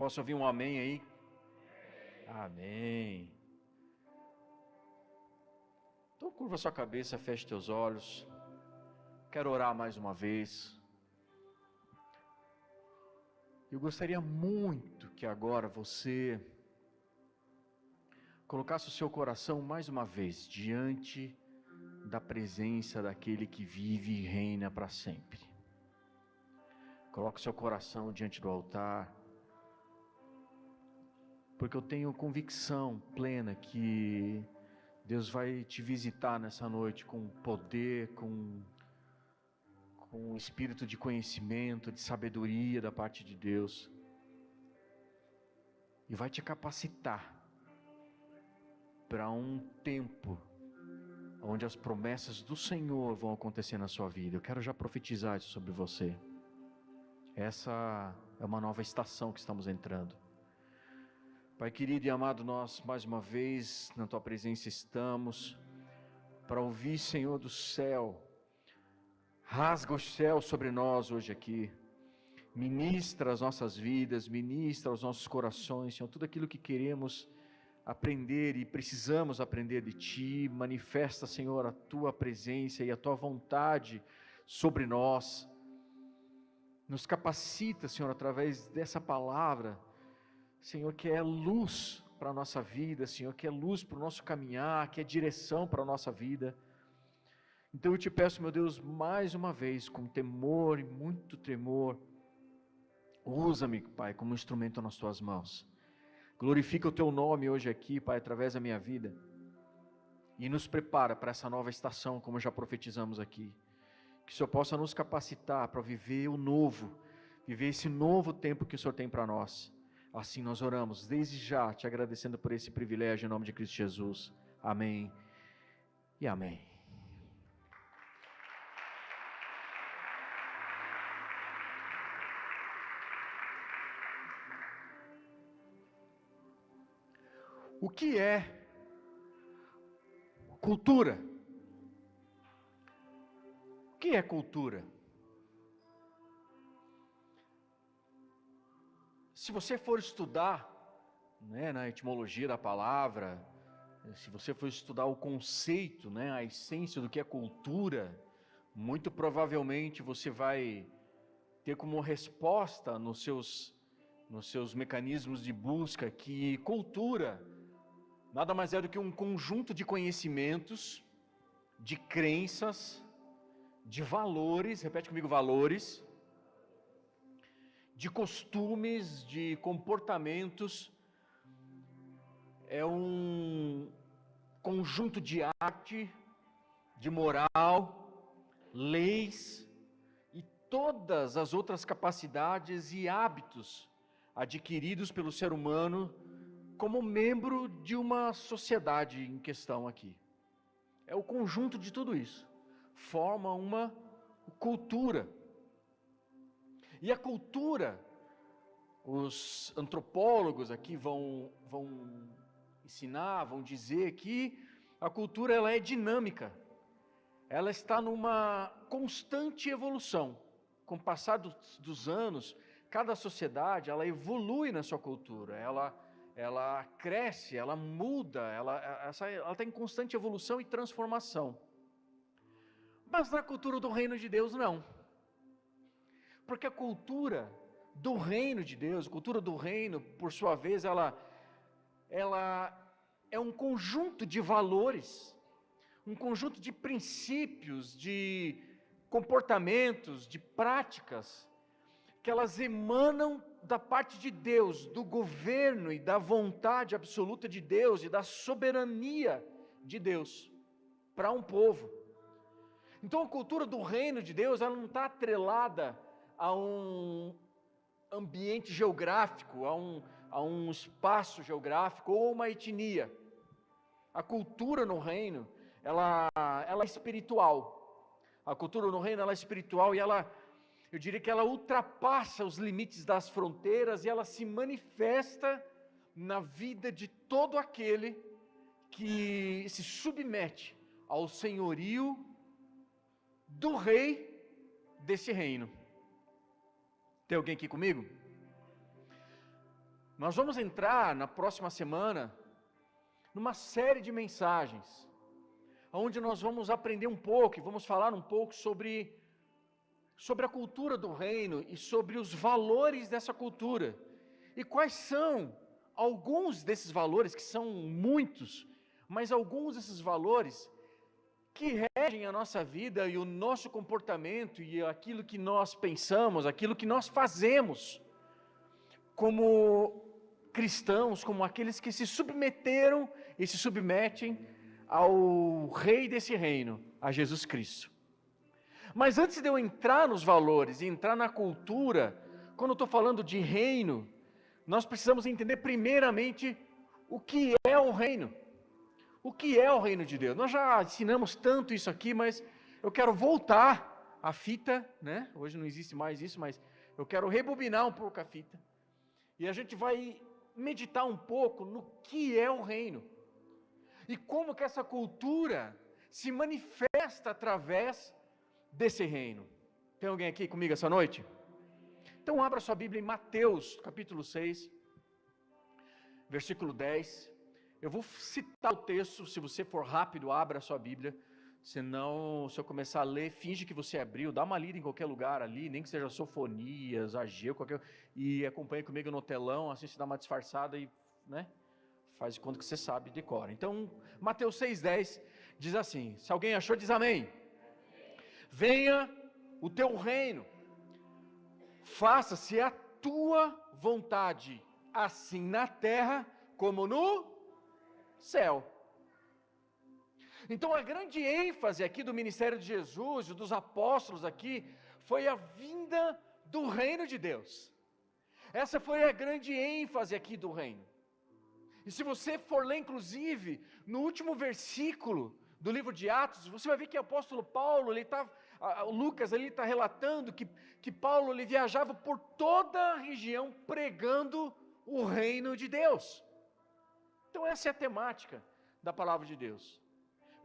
Posso ouvir um amém aí? Amém. Então curva sua cabeça, feche teus olhos. Quero orar mais uma vez. Eu gostaria muito que agora você colocasse o seu coração mais uma vez diante da presença daquele que vive e reina para sempre. Coloque o seu coração diante do altar, porque eu tenho convicção plena que Deus vai te visitar nessa noite com poder, com um espírito de conhecimento, de sabedoria da parte de Deus, e vai te capacitar para um tempo onde as promessas do Senhor vão acontecer na sua vida. Eu quero já profetizar isso sobre você. Essa é uma nova estação que estamos entrando. Pai querido e amado, nós mais uma vez na Tua presença estamos para ouvir, Senhor do céu. Rasga o céu sobre nós hoje aqui. Ministra as nossas vidas, ministra os nossos corações, Senhor, tudo aquilo que queremos aprender e precisamos aprender de Ti. Manifesta, Senhor, a Tua presença e a Tua vontade sobre nós. Nos capacita, Senhor, através dessa palavra, Senhor, que é luz para a nossa vida, Senhor, que é luz para o nosso caminhar, que é direção para a nossa vida. Então eu te peço, meu Deus, mais uma vez, com temor e muito tremor, usa-me, Pai, como instrumento nas Tuas mãos. Glorifica o Teu nome hoje aqui, Pai, através da minha vida. E nos prepara para essa nova estação, como já profetizamos aqui. Que o Senhor possa nos capacitar para viver o novo, viver esse novo tempo que o Senhor tem para nós. Assim nós oramos, desde já, te agradecendo por esse privilégio, em nome de Cristo Jesus. Amém e amém. O que é cultura? O que é cultura? Se você for estudar, na etimologia da palavra, se você for estudar o conceito, a essência do que é cultura, muito provavelmente você vai ter como resposta nos seus mecanismos de busca que cultura nada mais é do que um conjunto de conhecimentos, de crenças, de valores, repete comigo, valores, de costumes, de comportamentos, é um conjunto de arte, de moral, leis e todas as outras capacidades e hábitos adquiridos pelo ser humano como membro de uma sociedade em questão aqui. É o conjunto de tudo isso. Forma uma cultura. E a cultura, os antropólogos aqui vão ensinar, vão dizer que a cultura ela é dinâmica. Ela está numa constante evolução. Com o passar dos anos, cada sociedade ela evolui na sua cultura. Ela cresce, ela muda, ela está em constante evolução e transformação. Mas na cultura do reino de Deus, não. Porque a cultura do reino de Deus, a cultura do reino, por sua vez, ela é um conjunto de valores, um conjunto de princípios, de comportamentos, de práticas, que elas emanam da parte de Deus, do governo e da vontade absoluta de Deus e da soberania de Deus para um povo. Então a cultura do reino de Deus, ela não está atrelada a um ambiente geográfico, a um espaço geográfico ou uma etnia. A cultura no reino, ela é espiritual. A cultura no reino, ela é espiritual e eu diria que ela ultrapassa os limites das fronteiras e ela se manifesta na vida de todo aquele que se submete ao senhorio do rei desse reino. Tem alguém aqui comigo? Nós vamos entrar na próxima semana numa série de mensagens, onde nós vamos aprender um pouco e vamos falar um pouco sobre a cultura do reino e sobre os valores dessa cultura. E quais são alguns desses valores, que são muitos, mas alguns desses valores que regem a nossa vida e o nosso comportamento e aquilo que nós pensamos, aquilo que nós fazemos como cristãos, como aqueles que se submeteram e se submetem ao Rei desse reino, a Jesus Cristo. Mas antes de eu entrar nos valores e entrar na cultura, quando eu estou falando de reino, nós precisamos entender primeiramente o que é o reino. O que é o reino de Deus? Nós já ensinamos tanto isso aqui, mas eu quero voltar a fita, né? Hoje não existe mais isso, mas eu quero rebobinar um pouco a fita. E a gente vai meditar um pouco no que é o reino. E como que essa cultura se manifesta através desse reino. Tem alguém aqui comigo essa noite? Então abra sua Bíblia em Mateus, capítulo 6, versículo 10. Eu vou citar o texto, se você for rápido, abra a sua Bíblia. Senão, se eu começar a ler, finge que você abriu, dá uma lida em qualquer lugar ali, nem que seja Sofonias, Ageu, e acompanhe comigo no telão, assim você dá uma disfarçada e, né, faz de conta que você sabe, decora. Então, Mateus 6,10 diz assim, se alguém achou, diz amém. Venha o teu reino, faça-se a tua vontade, assim na terra como no céu. Então a grande ênfase aqui do ministério de Jesus e dos apóstolos aqui foi a vinda do reino de Deus. Essa foi a grande ênfase aqui do reino. E se você for ler inclusive no último versículo do livro de Atos, você vai ver que o apóstolo Paulo, Lucas ali está relatando que Paulo ele viajava por toda a região pregando o reino de Deus. Então essa é a temática da palavra de Deus.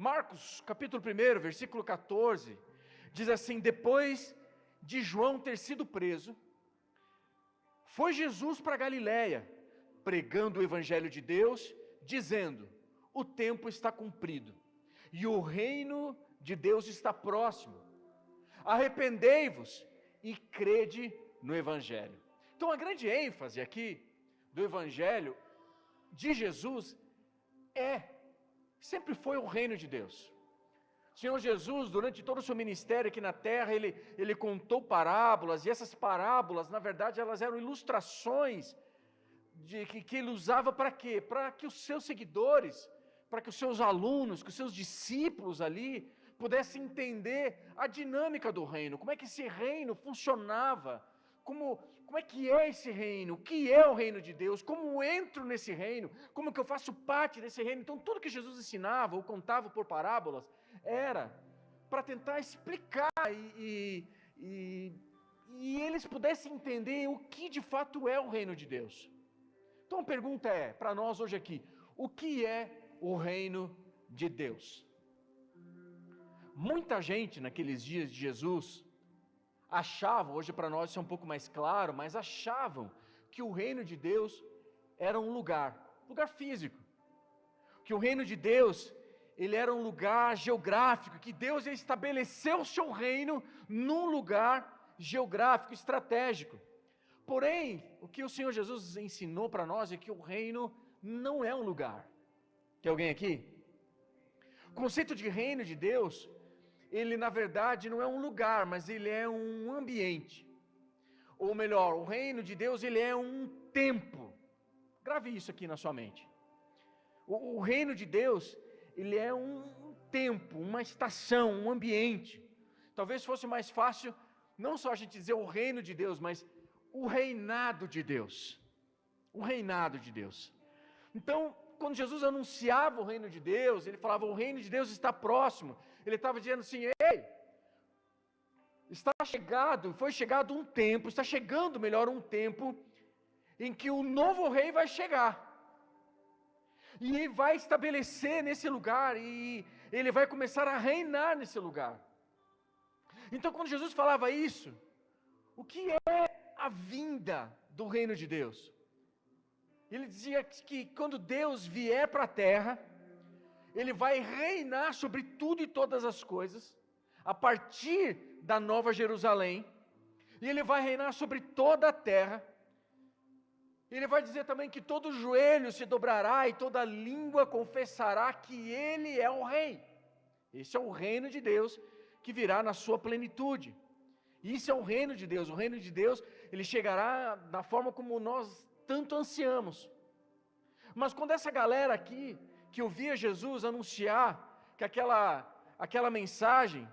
Marcos, capítulo 1, versículo 14, diz assim, depois de João ter sido preso, foi Jesus para Galiléia, pregando o evangelho de Deus, dizendo, o tempo está cumprido, e o reino de Deus está próximo, arrependei-vos e crede no evangelho. Então a grande ênfase aqui do evangelho de Jesus sempre foi o reino de Deus. O Senhor Jesus, durante todo o seu ministério aqui na terra, ele contou parábolas, e essas parábolas, na verdade, elas eram ilustrações que ele usava para quê? Para que os seus seguidores, para que os seus alunos, que os seus discípulos ali, pudessem entender a dinâmica do reino, como é que esse reino funcionava, como é que é esse reino, o que é o reino de Deus, como entro nesse reino, como que eu faço parte desse reino. Então tudo que Jesus ensinava ou contava por parábolas, era para tentar explicar e eles pudessem entender o que de fato é o reino de Deus. Então a pergunta é, para nós hoje aqui, o que é o reino de Deus? Muita gente naqueles dias de Jesus achavam, hoje para nós isso é um pouco mais claro, mas achavam que o reino de Deus era um lugar físico, que o reino de Deus, ele era um lugar geográfico, que Deus ia estabelecer o seu reino num lugar geográfico, estratégico. Porém, o que o Senhor Jesus ensinou para nós é que o reino não é um lugar. Tem alguém aqui? O conceito de reino de Deus, ele na verdade não é um lugar, mas ele é um ambiente. Ou melhor, o reino de Deus, ele é um tempo. Grave isso aqui na sua mente. O reino de Deus, ele é um tempo, uma estação, um ambiente. Talvez fosse mais fácil, não só a gente dizer o reino de Deus, mas o reinado de Deus. O reinado de Deus. Então, quando Jesus anunciava o reino de Deus, ele falava, o reino de Deus está próximo. Ele estava dizendo assim, ei, foi chegado um tempo, está chegando melhor um tempo, em que o novo rei vai chegar. E ele vai estabelecer nesse lugar, e ele vai começar a reinar nesse lugar. Então quando Jesus falava isso, o que é a vinda do reino de Deus? Ele dizia que quando Deus vier para a terra, Ele vai reinar sobre tudo e todas as coisas, a partir da Nova Jerusalém, e Ele vai reinar sobre toda a terra. Ele vai dizer também que todo joelho se dobrará e toda língua confessará que Ele é o Rei. Esse é o reino de Deus que virá na sua plenitude. Isso é o reino de Deus. O reino de Deus, ele chegará da forma como nós tanto ansiamos. Mas quando essa galera aqui, que ouvia Jesus anunciar que aquela mensagem,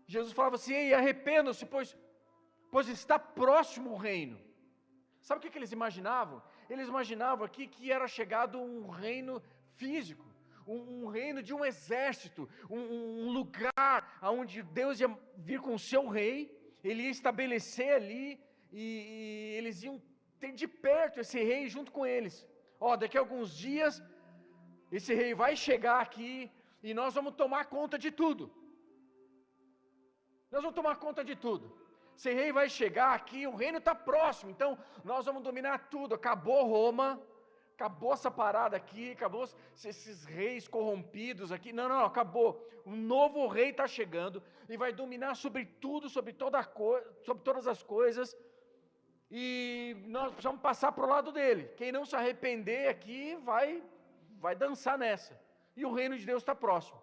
Jesus falava assim: ei, arrependam-se, pois está próximo o reino. Sabe o que eles imaginavam? Eles imaginavam aqui que era chegado um reino físico, um reino de um exército, um lugar onde Deus ia vir com o seu rei, Ele ia estabelecer ali, e eles iam ter de perto esse rei junto com eles. Daqui a alguns dias, esse rei vai chegar aqui, e nós vamos tomar conta de tudo. Nós vamos tomar conta de tudo. Esse rei vai chegar aqui, o reino está próximo, então nós vamos dominar tudo. Acabou Roma, acabou essa parada aqui, acabou esses reis corrompidos aqui. Não, acabou. Um novo rei está chegando e vai dominar sobre tudo, sobre todas as coisas. E nós precisamos passar para o lado dele. Quem não se arrepender aqui vai dançar nessa. E o reino de Deus está próximo.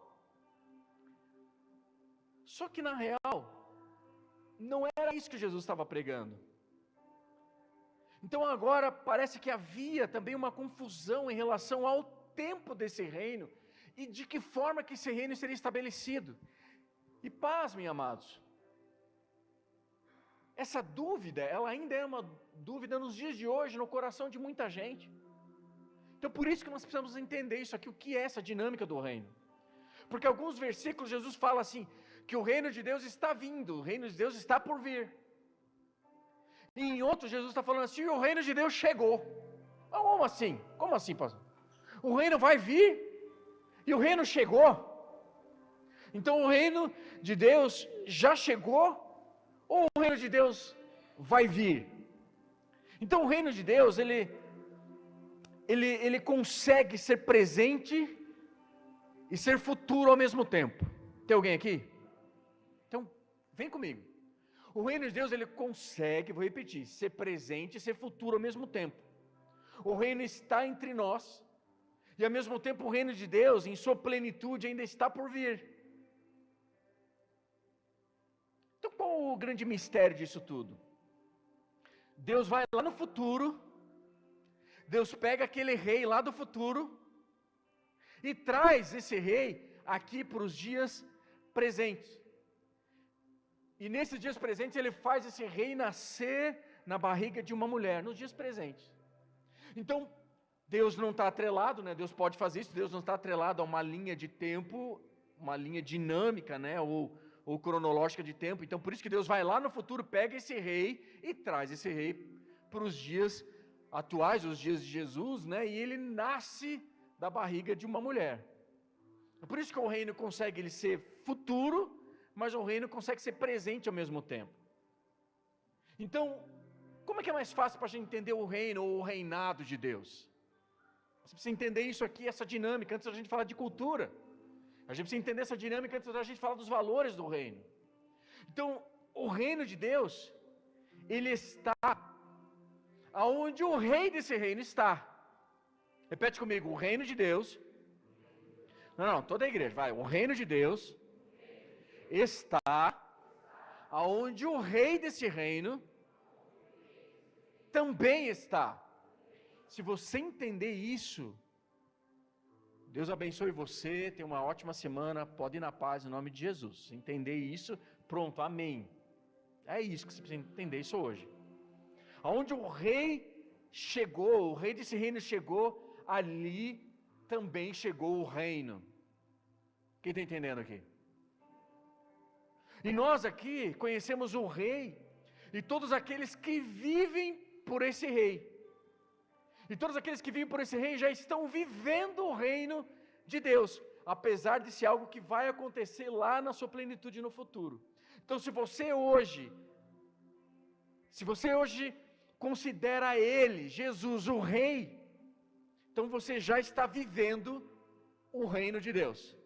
Só que na real, não era isso que Jesus estava pregando. Então agora parece que havia também uma confusão em relação ao tempo desse reino e de que forma que esse reino seria estabelecido. E pasmem, amados, essa dúvida, ela ainda é uma dúvida nos dias de hoje, no coração de muita gente. Então por isso que nós precisamos entender isso aqui, o que é essa dinâmica do reino. Porque alguns versículos Jesus fala assim, que o reino de Deus está vindo, o reino de Deus está por vir. E em outros Jesus está falando assim, o reino de Deus chegou. Como assim? Como assim, pastor? O reino vai vir e o reino chegou. Então o reino de Deus já chegou ou o reino de Deus vai vir? Então o reino de Deus, ele consegue ser presente e ser futuro ao mesmo tempo. Tem alguém aqui? Então, vem comigo. O reino de Deus, ele consegue, vou repetir, ser presente e ser futuro ao mesmo tempo. O reino está entre nós, e ao mesmo tempo o reino de Deus, em sua plenitude, ainda está por vir. Então qual o grande mistério disso tudo? Deus vai lá no futuro, Deus pega aquele rei lá do futuro, e traz esse rei aqui para os dias presentes. E nesses dias presentes ele faz esse rei nascer na barriga de uma mulher, nos dias presentes. Então, Deus não está atrelado, né? Deus pode fazer isso, Deus não está atrelado a uma linha de tempo, uma linha dinâmica, né? Ou cronológica de tempo. Então, por isso que Deus vai lá no futuro, pega esse rei e traz esse rei para os dias atuais, os dias de Jesus, né? E ele nasce da barriga de uma mulher. É por isso que o reino consegue ele ser futuro, mas o reino consegue ser presente ao mesmo tempo. Então, como é que é mais fácil para a gente entender o reino ou o reinado de Deus? Você precisa entender isso aqui, essa dinâmica, antes da gente falar de cultura. A gente precisa entender essa dinâmica antes da gente falar dos valores do reino. Então, o reino de Deus, ele está aonde o rei desse reino está. Repete comigo, o reino de Deus. Não, toda a igreja, vai. O reino de Deus está aonde o rei desse reino também está. Se você entender isso, Deus abençoe você, tenha uma ótima semana, pode ir na paz em nome de Jesus. Se entender isso, pronto, amém. É isso que você precisa entender isso hoje. Aonde o rei chegou, o rei desse reino chegou, ali também chegou o reino. Quem está entendendo aqui? E nós aqui conhecemos o rei e todos aqueles que vivem por esse rei. E todos aqueles que vivem por esse rei já estão vivendo o reino de Deus, apesar de ser algo que vai acontecer lá na sua plenitude no futuro. Então se você hoje considera ele, Jesus, o rei, Então você já está vivendo o reino de Deus.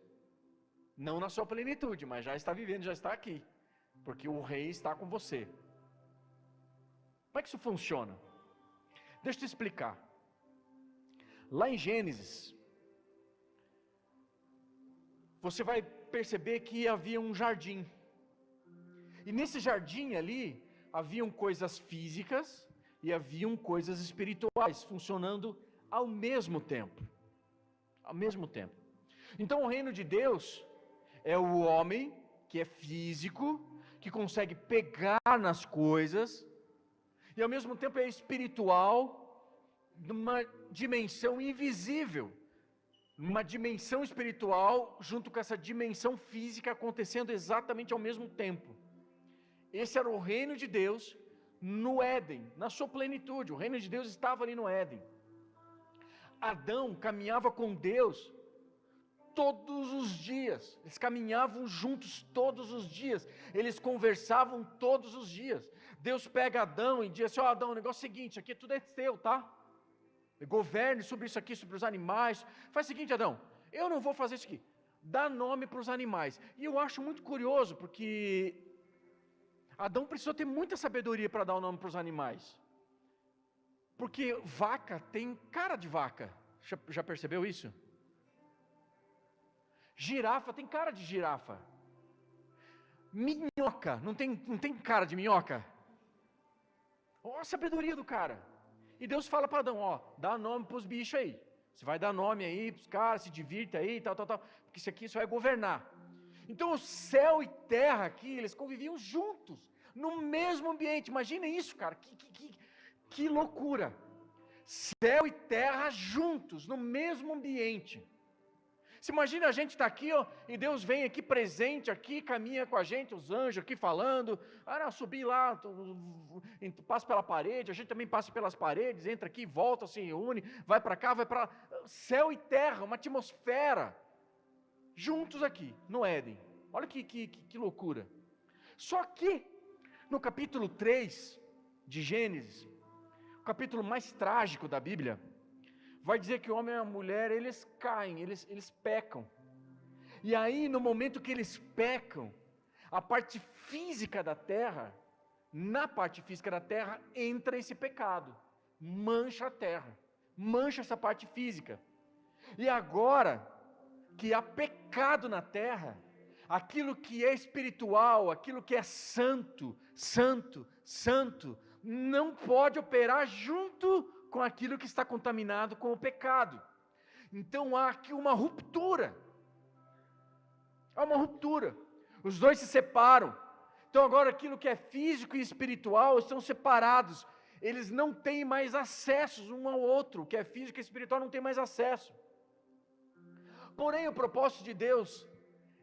Não na sua plenitude, mas já está vivendo, já está aqui. Porque o rei está com você. Como é que isso funciona? Deixa eu te explicar. Lá em Gênesis, você vai perceber que havia um jardim. E nesse jardim ali, haviam coisas físicas e haviam coisas espirituais funcionando ao mesmo tempo. Ao mesmo tempo. Então o reino de Deus é o homem que é físico, que consegue pegar nas coisas, e ao mesmo tempo é espiritual, numa dimensão invisível, uma dimensão espiritual junto com essa dimensão física acontecendo exatamente ao mesmo tempo. Esse era o reino de Deus no Éden, na sua plenitude. O reino de Deus estava ali no Éden. Adão caminhava com Deus todos os dias, eles caminhavam juntos todos os dias, eles conversavam todos os dias. Deus pega Adão e diz assim: ó Adão, o negócio é o seguinte, aqui tudo é seu, tá? Governe sobre isso aqui, sobre os animais. Faz o seguinte, Adão, eu não vou fazer isso aqui, dá nome para os animais. E eu acho muito curioso, porque Adão precisou ter muita sabedoria para dar o nome para os animais. Porque vaca tem cara de vaca, já percebeu isso? Girafa tem cara de girafa. Minhoca, não tem cara de minhoca? Olha a sabedoria do cara. E Deus fala para Adão, ó, dá nome para os bichos aí. Você vai dar nome aí para os caras, se divirta aí, tal. Porque isso aqui você vai governar. Então o céu e terra aqui, eles conviviam juntos, no mesmo ambiente. Imagina isso, cara, que loucura. Céu e terra juntos, no mesmo ambiente. Você imagina a gente estar aqui, ó, e Deus vem aqui presente, aqui, caminha com a gente, os anjos aqui falando, subir lá, passa pela parede, a gente também passa pelas paredes, entra aqui, volta, se reúne, vai para cá, vai para lá. Céu e terra, uma atmosfera, juntos aqui, no Éden. Olha que loucura. Só que, no capítulo 3 de Gênesis, o capítulo mais trágico da Bíblia, vai dizer que o homem e a mulher, eles caem, eles pecam. E aí, no momento que eles pecam, a parte física da terra, na parte física da terra, entra esse pecado. Mancha a terra, mancha essa parte física. E agora, que há pecado na terra, aquilo que é espiritual, aquilo que é santo, não pode operar junto com aquilo que está contaminado com o pecado. Então há aqui uma ruptura. Há uma ruptura. Os dois se separam. Então agora aquilo que é físico e espiritual estão separados. Eles não têm mais acesso um ao outro. O que é físico e espiritual não tem mais acesso. Porém, o propósito de Deus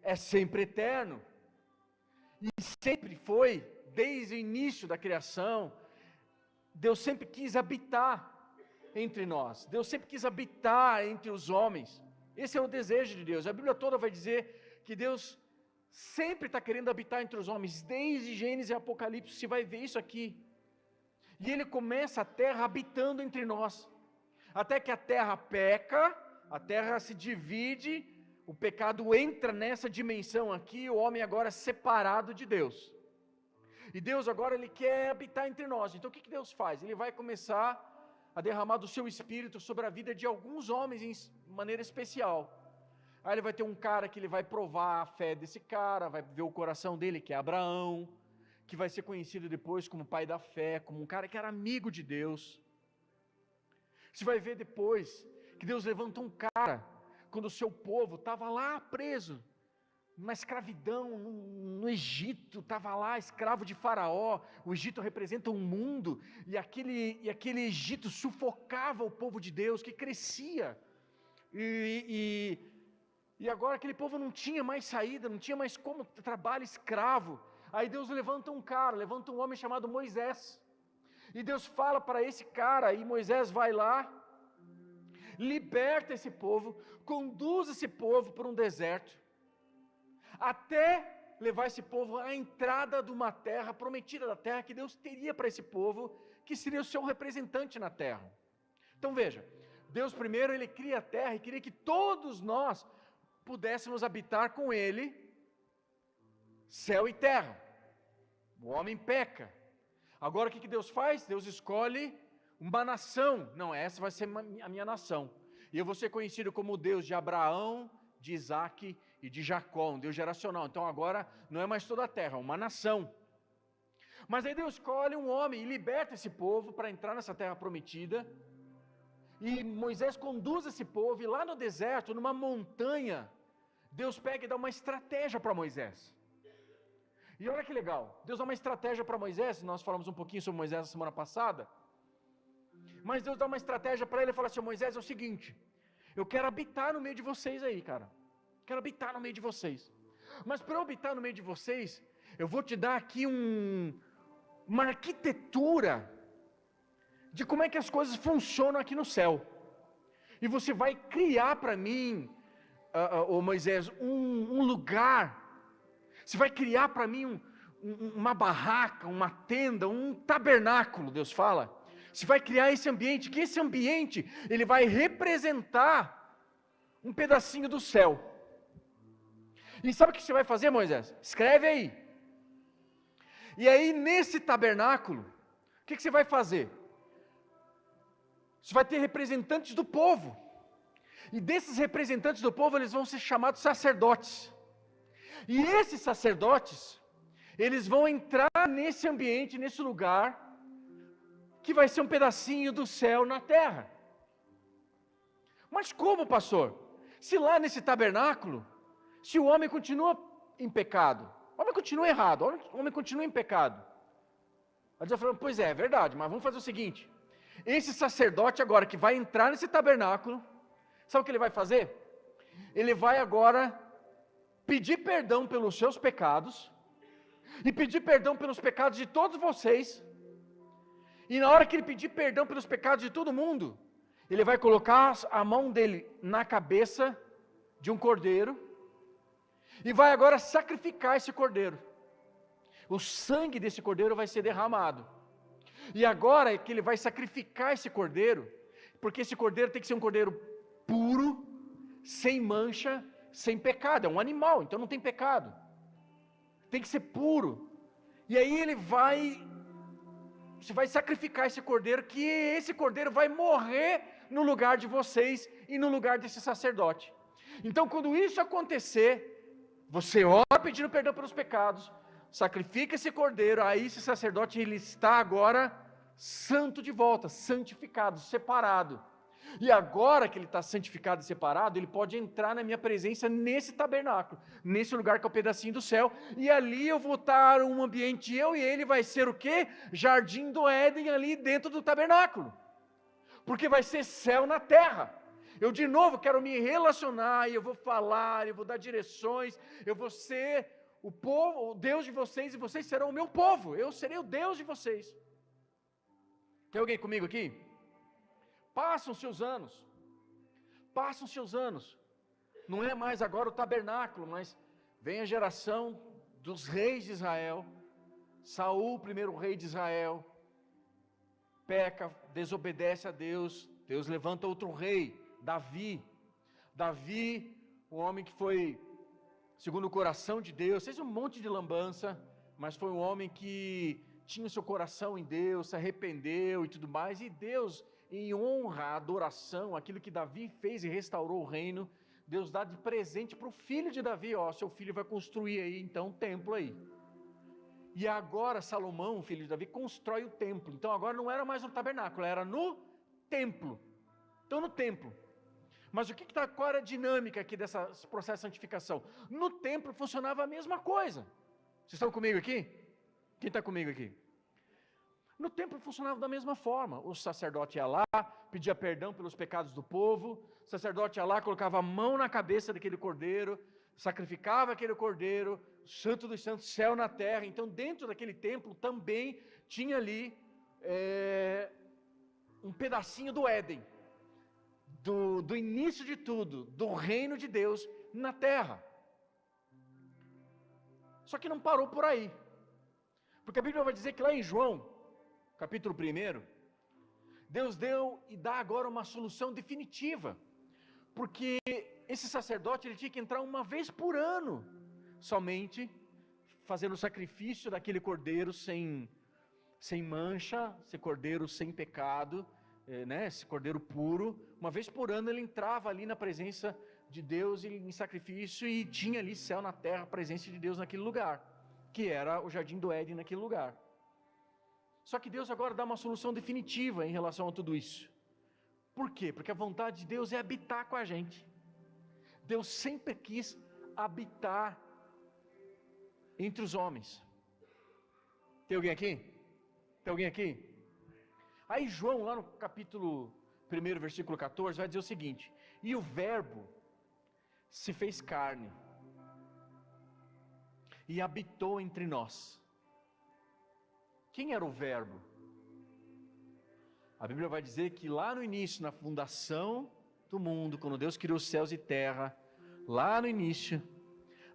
é sempre eterno. E sempre foi, desde o início da criação, Deus sempre quis habitar entre nós. Deus sempre quis habitar entre os homens. Esse é o desejo de Deus. A Bíblia toda vai dizer que Deus sempre está querendo habitar entre os homens. Desde Gênesis e Apocalipse, você vai ver isso aqui. E Ele começa a terra habitando entre nós. Até que a terra peca, a terra se divide, o pecado entra nessa dimensão aqui, o homem agora é separado de Deus. E Deus agora Ele quer habitar entre nós. Então o que Deus faz? Ele vai começar a derramar do seu Espírito sobre a vida de alguns homens em maneira especial. Aí Ele vai ter um cara que Ele vai provar a fé desse cara, vai ver o coração dele, que é Abraão, que vai ser conhecido depois como pai da fé, como um cara que era amigo de Deus. Você vai ver depois que Deus levanta um cara, quando o seu povo estava lá preso, numa escravidão no Egito, estava lá escravo de Faraó. O Egito representa um mundo, e aquele Egito sufocava o povo de Deus, que crescia, e agora aquele povo não tinha mais saída, não tinha mais como trabalhar escravo. Aí Deus levanta um cara, levanta um homem chamado Moisés, e Deus fala para esse cara, e Moisés vai lá, liberta esse povo, conduz esse povo para um deserto, até levar esse povo à entrada de uma terra prometida, da terra que Deus teria para esse povo, que seria o seu representante na terra. Então veja, Deus primeiro, Ele cria a terra e queria que todos nós pudéssemos habitar com Ele, céu e terra. O homem peca. Agora o que Deus faz? Deus escolhe uma nação. Não, essa vai ser a minha nação. E eu vou ser conhecido como o Deus de Abraão, de Isaac e de Jacó, um Deus geracional. Então agora não é mais toda a terra, é uma nação. Mas aí Deus escolhe um homem e liberta esse povo para entrar nessa terra prometida. E Moisés conduz esse povo, e lá no deserto, numa montanha, Deus pega e dá uma estratégia para Moisés. E olha que legal, Deus dá uma estratégia para Moisés, nós falamos um pouquinho sobre Moisés na semana passada, mas Deus dá uma estratégia para ele e fala assim: Moisés, é o seguinte, eu quero habitar no meio de vocês aí, cara, quero habitar no meio de vocês, mas para eu habitar no meio de vocês, eu vou te dar aqui uma arquitetura, de como é que as coisas funcionam aqui no céu, e você vai criar para mim, Moisés, um lugar, você vai criar para mim uma barraca, uma tenda, um tabernáculo, Deus fala, você vai criar esse ambiente, que esse ambiente, ele vai representar um pedacinho do céu, e sabe o que você vai fazer, Moisés? Escreve aí, e aí nesse tabernáculo, o que você vai fazer? Você vai ter representantes do povo, e desses representantes do povo, eles vão ser chamados sacerdotes, e esses sacerdotes, eles vão entrar nesse ambiente, nesse lugar, que vai ser um pedacinho do céu na terra. Mas como, pastor? Se lá nesse tabernáculo, se o homem continua em pecado, o homem continua errado, o homem continua em pecado. Aí Deus falou: pois é verdade, mas vamos fazer o seguinte, esse sacerdote agora que vai entrar nesse tabernáculo, sabe o que ele vai fazer? Ele vai agora pedir perdão pelos seus pecados, e pedir perdão pelos pecados de todos vocês, e na hora que ele pedir perdão pelos pecados de todo mundo, ele vai colocar a mão dele na cabeça de um cordeiro, e vai agora sacrificar esse cordeiro, o sangue desse cordeiro vai ser derramado, e agora que ele vai sacrificar esse cordeiro, porque esse cordeiro tem que ser um cordeiro puro, sem mancha, sem pecado, é um animal, então não tem pecado, tem que ser puro, e aí você vai sacrificar esse cordeiro, que esse cordeiro vai morrer no lugar de vocês, e no lugar desse sacerdote. Então quando isso acontecer, você ora pedindo perdão pelos pecados, sacrifica esse cordeiro, aí esse sacerdote, ele está agora santo de volta, santificado, separado, e agora que ele está santificado e separado, ele pode entrar na minha presença nesse tabernáculo, nesse lugar que é o pedacinho do céu, e ali eu vou estar um ambiente, eu e ele, vai ser o quê? Jardim do Éden ali dentro do tabernáculo, porque vai ser céu na terra. Eu de novo quero me relacionar, e eu vou falar, eu vou dar direções, eu vou ser o povo, o Deus de vocês, e vocês serão o meu povo, eu serei o Deus de vocês. Tem alguém comigo aqui? Passam-se os anos, não é mais agora o tabernáculo, mas vem a geração dos reis de Israel, Saul, primeiro rei de Israel, peca, desobedece a Deus, Deus levanta outro rei, Davi, o homem que foi segundo o coração de Deus, fez um monte de lambança, mas foi um homem que tinha seu coração em Deus, se arrependeu e tudo mais, e Deus, em honra, adoração, aquilo que Davi fez e restaurou o reino, Deus dá de presente para o filho de Davi, seu filho vai construir aí então um templo aí, e agora Salomão, o filho de Davi, constrói o templo, então agora não era mais no tabernáculo, era no templo, então no templo, mas qual era a dinâmica aqui desse processo de santificação? No templo funcionava a mesma coisa, vocês estão comigo aqui? Quem está comigo aqui? No templo funcionava da mesma forma, o sacerdote ia lá, pedia perdão pelos pecados do povo, o sacerdote ia lá, colocava a mão na cabeça daquele cordeiro, sacrificava aquele cordeiro, santo dos santos, céu na terra, então dentro daquele templo também tinha ali um pedacinho do Éden, do início de tudo, do reino de Deus na terra. Só que não parou por aí, porque a Bíblia vai dizer que lá em João, capítulo 1, Deus deu e dá agora uma solução definitiva, porque esse sacerdote ele tinha que entrar uma vez por ano, somente fazendo o sacrifício daquele cordeiro sem mancha, esse cordeiro sem pecado, esse cordeiro puro. Uma vez por ano ele entrava ali na presença de Deus em sacrifício, e tinha ali céu na terra, a presença de Deus naquele lugar, que era o jardim do Éden naquele lugar. Só que Deus agora dá uma solução definitiva em relação a tudo isso. Por quê? Porque a vontade de Deus é habitar com a gente. Deus sempre quis habitar entre os homens. Tem alguém aqui? Tem alguém aqui? Aí João, lá no capítulo 1, versículo 14, vai dizer o seguinte: e o verbo se fez carne e habitou entre nós. Quem era o verbo? A Bíblia vai dizer que lá no início, na fundação do mundo, quando Deus criou os céus e terra, lá no início,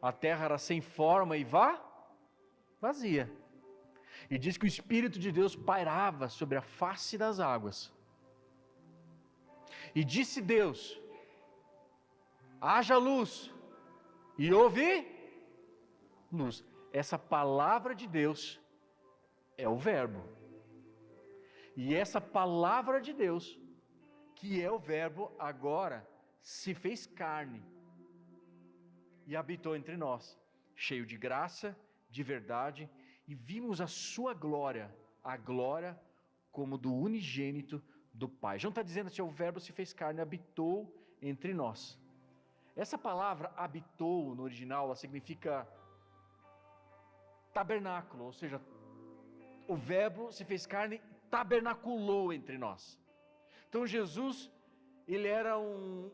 a terra era sem forma e vazia. E diz que o Espírito de Deus pairava sobre a face das águas. E disse Deus: haja luz, e houve luz. Essa palavra de Deus é o verbo. E essa palavra de Deus, que é o verbo, agora se fez carne e habitou entre nós, cheio de graça, de verdade, e vimos a sua glória, a glória como do unigênito do Pai. João está dizendo que o verbo se fez carne e habitou entre nós. Essa palavra habitou no original, ela significa tabernáculo, ou seja, o verbo se fez carne e tabernaculou entre nós. Então Jesus, ele era um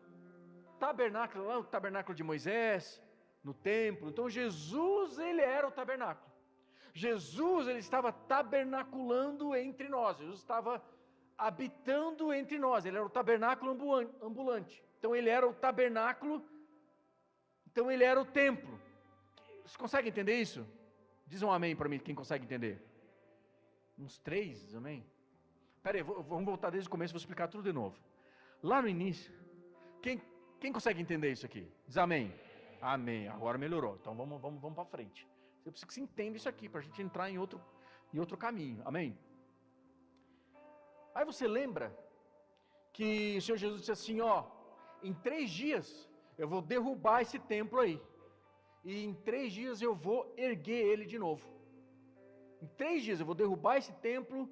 tabernáculo, lá o tabernáculo de Moisés, no templo. Então Jesus, ele era o tabernáculo. Jesus, ele estava tabernaculando entre nós. Jesus estava habitando entre nós. Ele era o tabernáculo ambulante. Então ele era o tabernáculo. Então ele era o templo. Você consegue entender isso? Diz um amém para mim, quem consegue entender. Uns 3, amém? Espera aí, vamos voltar desde o começo, vou explicar tudo de novo. Lá no início, quem consegue entender isso aqui? Diz amém. Amém, agora melhorou. Então vamos para frente. Eu preciso que você entenda isso aqui, para a gente entrar em outro caminho, amém? Aí você lembra que o Senhor Jesus disse assim, em 3 dias eu vou derrubar esse templo aí, e em 3 dias eu vou erguer ele de novo. Em 3 dias eu vou derrubar esse templo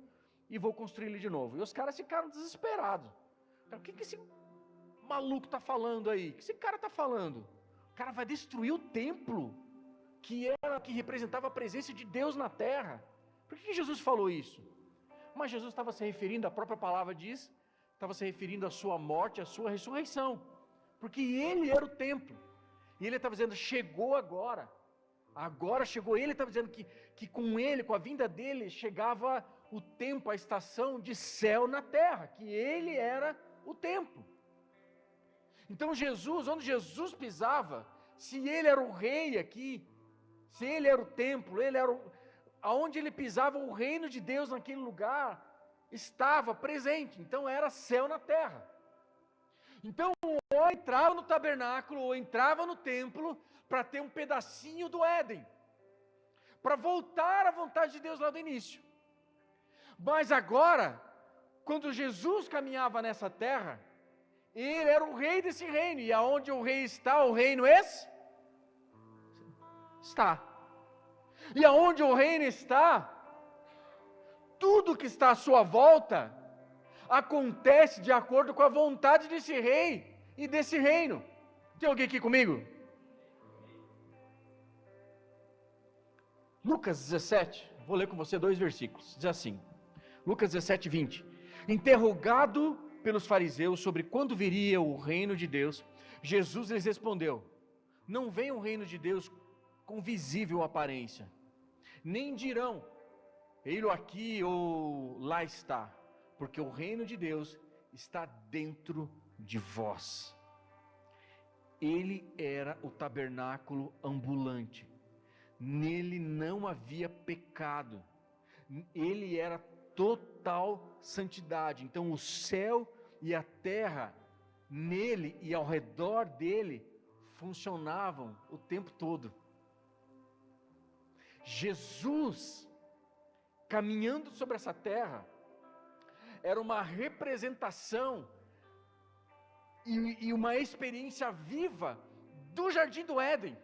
e vou construir ele de novo. E os caras ficaram desesperados. O que esse maluco está falando aí? O que esse cara está falando? O cara vai destruir o templo que representava a presença de Deus na terra. Por que Jesus falou isso? Mas Jesus estava se referindo, a própria palavra diz, estava se referindo à sua morte, à sua ressurreição. Porque ele era o templo. E ele estava dizendo, chegou agora. Agora chegou. Ele estava dizendo que com ele, com a vinda dele, chegava o tempo, a estação de céu na terra. Que ele era o templo. Então Jesus, onde Jesus pisava, se ele era o rei aqui, se ele era o templo, aonde ele pisava, o reino de Deus naquele lugar estava presente. Então era céu na terra. Então ou entrava no tabernáculo ou entrava no templo para ter um pedacinho do Éden, para voltar à vontade de Deus lá do início. Mas agora, quando Jesus caminhava nessa terra, ele era o rei desse reino, e aonde o rei está, o reino está. E aonde o reino está, tudo que está à sua volta acontece de acordo com a vontade desse rei e desse reino. Tem alguém aqui comigo? Lucas 17, vou ler com você 2 versículos, diz assim, Lucas 17, 20, interrogado pelos fariseus sobre quando viria o reino de Deus, Jesus lhes respondeu, não vem o reino de Deus com visível aparência, nem dirão, ei-lo aqui ou lá está, porque o reino de Deus está dentro de vós. Ele era o tabernáculo ambulante, nele não havia pecado, ele era total santidade. Então o céu e a terra, nele e ao redor dele, funcionavam o tempo todo. Jesus, caminhando sobre essa terra, era uma representação e uma experiência viva do Jardim do Éden,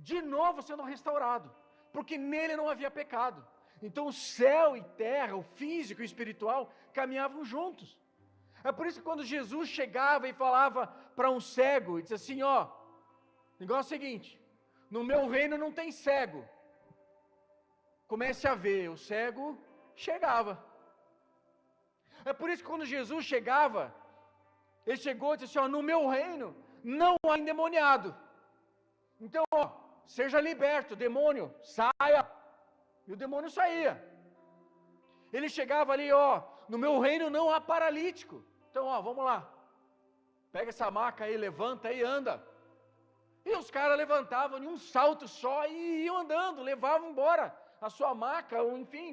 de novo sendo restaurado, porque nele não havia pecado. Então o céu e terra, o físico e o espiritual, caminhavam juntos. É por isso que quando Jesus chegava e falava para um cego, e disse assim, ó, o negócio é o seguinte, no meu reino não tem cego, comece a ver, o cego chegava. É por isso que quando Jesus chegava, ele chegou e disse assim, ó, no meu reino não há endemoniado, então ó, seja liberto, demônio, saia, e o demônio saía. Ele chegava ali, ó, no meu reino não há paralítico, então ó, vamos lá, pega essa maca aí, levanta e anda. E os caras levantavam em um salto só e iam andando, levavam embora a sua maca, ou enfim.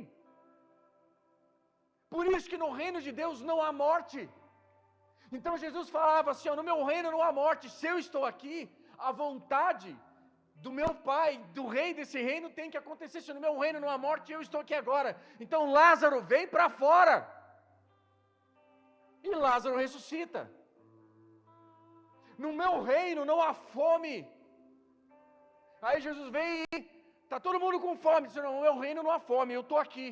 Por isso que no reino de Deus não há morte. Então Jesus falava assim, ó, no meu reino não há morte, se eu estou aqui, a vontade do meu pai, do rei desse reino tem que acontecer. Se no meu reino não há morte, eu estou aqui agora. Então Lázaro vem para fora. E Lázaro ressuscita. No meu reino não há fome. Aí Jesus vem e está todo mundo com fome. Diz, no meu reino não há fome, eu estou aqui.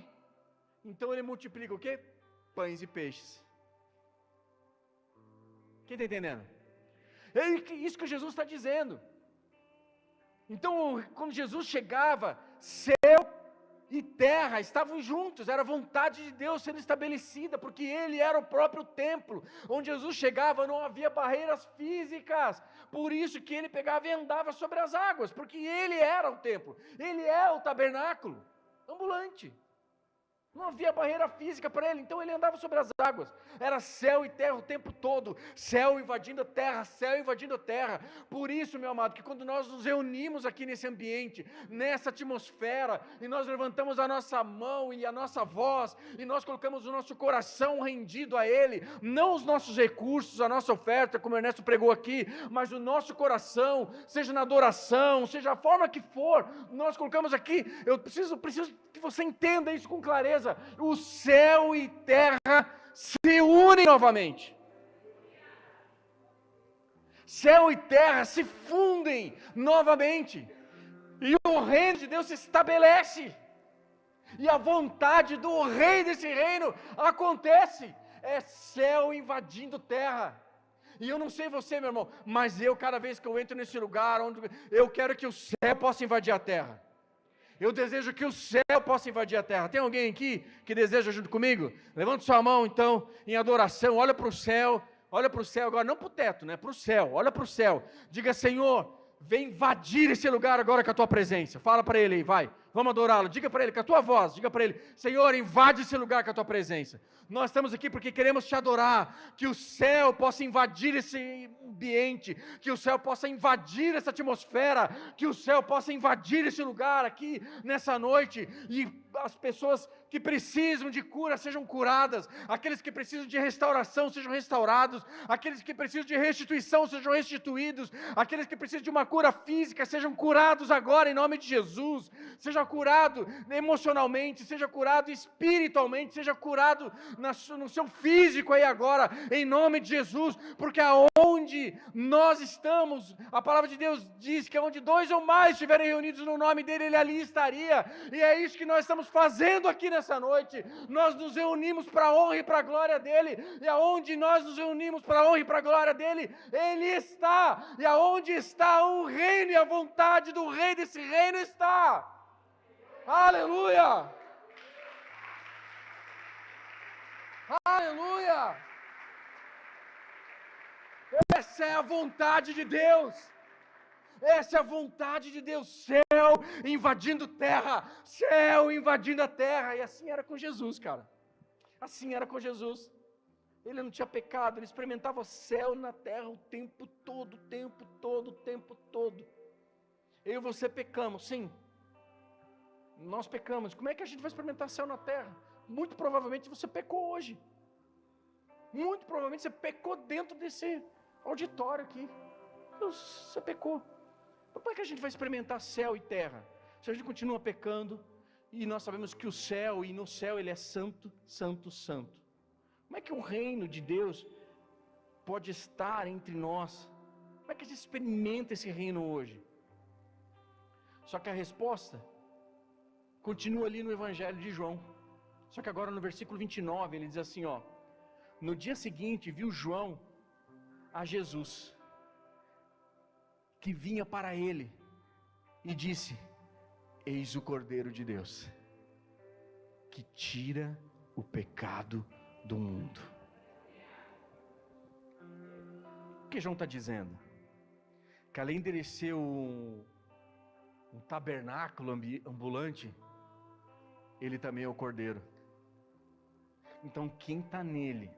Então ele multiplica o quê? Pães e peixes. Quem está entendendo? É isso que Jesus está dizendo. Então, quando Jesus chegava, céu e terra estavam juntos, era a vontade de Deus sendo estabelecida, porque Ele era o próprio templo. Onde Jesus chegava não havia barreiras físicas, por isso que Ele pegava e andava sobre as águas, porque Ele era o templo, Ele é o tabernáculo ambulante. Não havia barreira física para ele, então ele andava sobre as águas. Era céu e terra o tempo todo, céu invadindo a terra, céu invadindo a terra. Por isso, meu amado, que quando nós nos reunimos aqui nesse ambiente, nessa atmosfera, e nós levantamos a nossa mão e a nossa voz, e nós colocamos o nosso coração rendido a Ele, não os nossos recursos, a nossa oferta, como o Ernesto pregou aqui, mas o nosso coração, seja na adoração, seja a forma que for, nós colocamos aqui, eu preciso que você entenda isso com clareza. O céu e terra se unem novamente. Céu e terra se fundem novamente. E o reino de Deus se estabelece. E a vontade do rei desse reino acontece. É céu invadindo terra. E eu não sei você, meu irmão, mas eu, cada vez que eu entro nesse lugar, onde eu quero que o céu possa invadir a terra. Eu desejo que o céu possa invadir a terra. Tem alguém aqui que deseja junto comigo? Levante sua mão então, em adoração, olha para o céu agora, não para o teto, né? Para o céu, olha para o céu. Diga, Senhor, vem invadir esse lugar agora com a tua presença. Fala para ele aí, vai, vamos adorá-lo. Diga para ele com a tua voz, diga para ele, Senhor, invade esse lugar com a tua presença. Nós estamos aqui porque queremos te adorar, que o céu possa invadir esse ambiente, que o céu possa invadir essa atmosfera, que o céu possa invadir esse lugar aqui nessa noite, e as pessoas que precisam de cura sejam curadas, aqueles que precisam de restauração sejam restaurados, aqueles que precisam de restituição sejam restituídos, aqueles que precisam de uma cura física sejam curados agora em nome de Jesus, seja curado emocionalmente, seja curado espiritualmente, seja curado no seu físico aí agora, em nome de Jesus, porque aonde nós estamos, a palavra de Deus diz que onde 2 ou mais estiverem reunidos no nome dele, ele ali estaria, e é isso que nós estamos fazendo aqui nessa noite. Nós nos reunimos para a honra e para a glória dele, e aonde nós nos reunimos para a honra e para a glória dele, ele está, e aonde está o reino e a vontade do rei desse reino está. Aleluia! Aleluia! Essa é a vontade de Deus. Essa é a vontade de Deus. Céu invadindo terra. Céu invadindo a terra. E assim era com Jesus, cara. Assim era com Jesus. Ele não tinha pecado. Ele experimentava céu na terra o tempo todo, o tempo todo, o tempo todo. Eu e você pecamos, sim. Nós pecamos. Como é que a gente vai experimentar céu na terra? muito provavelmente você pecou hoje. Muito provavelmente você pecou dentro desse auditório aqui. Você pecou. Como é que a gente vai experimentar céu e terra? Se a gente continua pecando, e nós sabemos que o céu, e no céu ele é santo, santo, santo. Como é que o reino de Deus pode estar entre nós? Como é que a gente experimenta esse reino hoje? Só que a resposta continua ali no Evangelho de João. Só que agora no versículo 29 ele diz assim, ó: no dia seguinte viu João a Jesus, que vinha para ele, e disse: eis o Cordeiro de Deus, que tira o pecado do mundo. O que João está dizendo? Que além de ele ser um tabernáculo ambulante, ele também é o Cordeiro. Então quem está nele,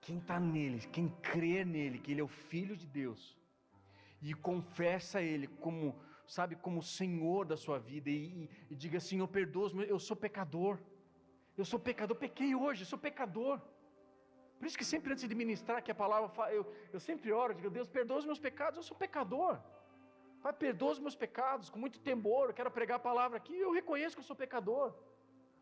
quem crê nele, que ele é o Filho de Deus, e confessa ele como, sabe, como Senhor da sua vida, e diga: Senhor, perdoa-me, eu sou pecador, pequei hoje, eu sou pecador. Por isso que sempre antes de ministrar que a palavra, eu sempre oro, digo: Deus, perdoa os meus pecados, eu sou pecador. Pai, perdoa os meus pecados, com muito temor, eu quero pregar a palavra aqui, eu reconheço que eu sou pecador.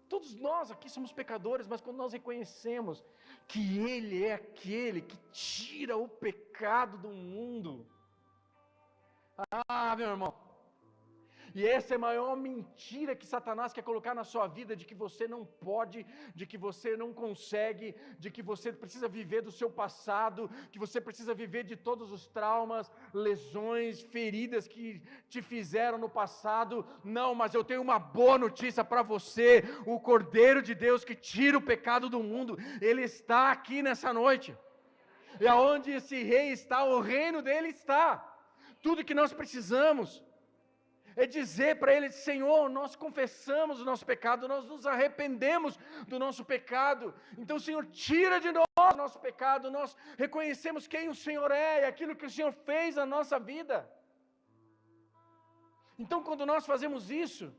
Todos nós aqui somos pecadores, mas quando nós reconhecemos que Ele é aquele que tira o pecado do mundo, meu irmão, e essa é a maior mentira que Satanás quer colocar na sua vida, de que você não pode, de que você não consegue, de que você precisa viver do seu passado, que você precisa viver de todos os traumas, lesões, feridas que te fizeram no passado. Não, mas eu tenho uma boa notícia para você: o Cordeiro de Deus que tira o pecado do mundo, Ele está aqui nessa noite. E aonde esse rei está, o reino dele está. Tudo que nós precisamos é dizer para Ele: Senhor, nós confessamos o nosso pecado, nós nos arrependemos do nosso pecado, então Senhor, tira de nós o nosso pecado, nós reconhecemos quem o Senhor é, e aquilo que o Senhor fez na nossa vida. Então quando nós fazemos isso,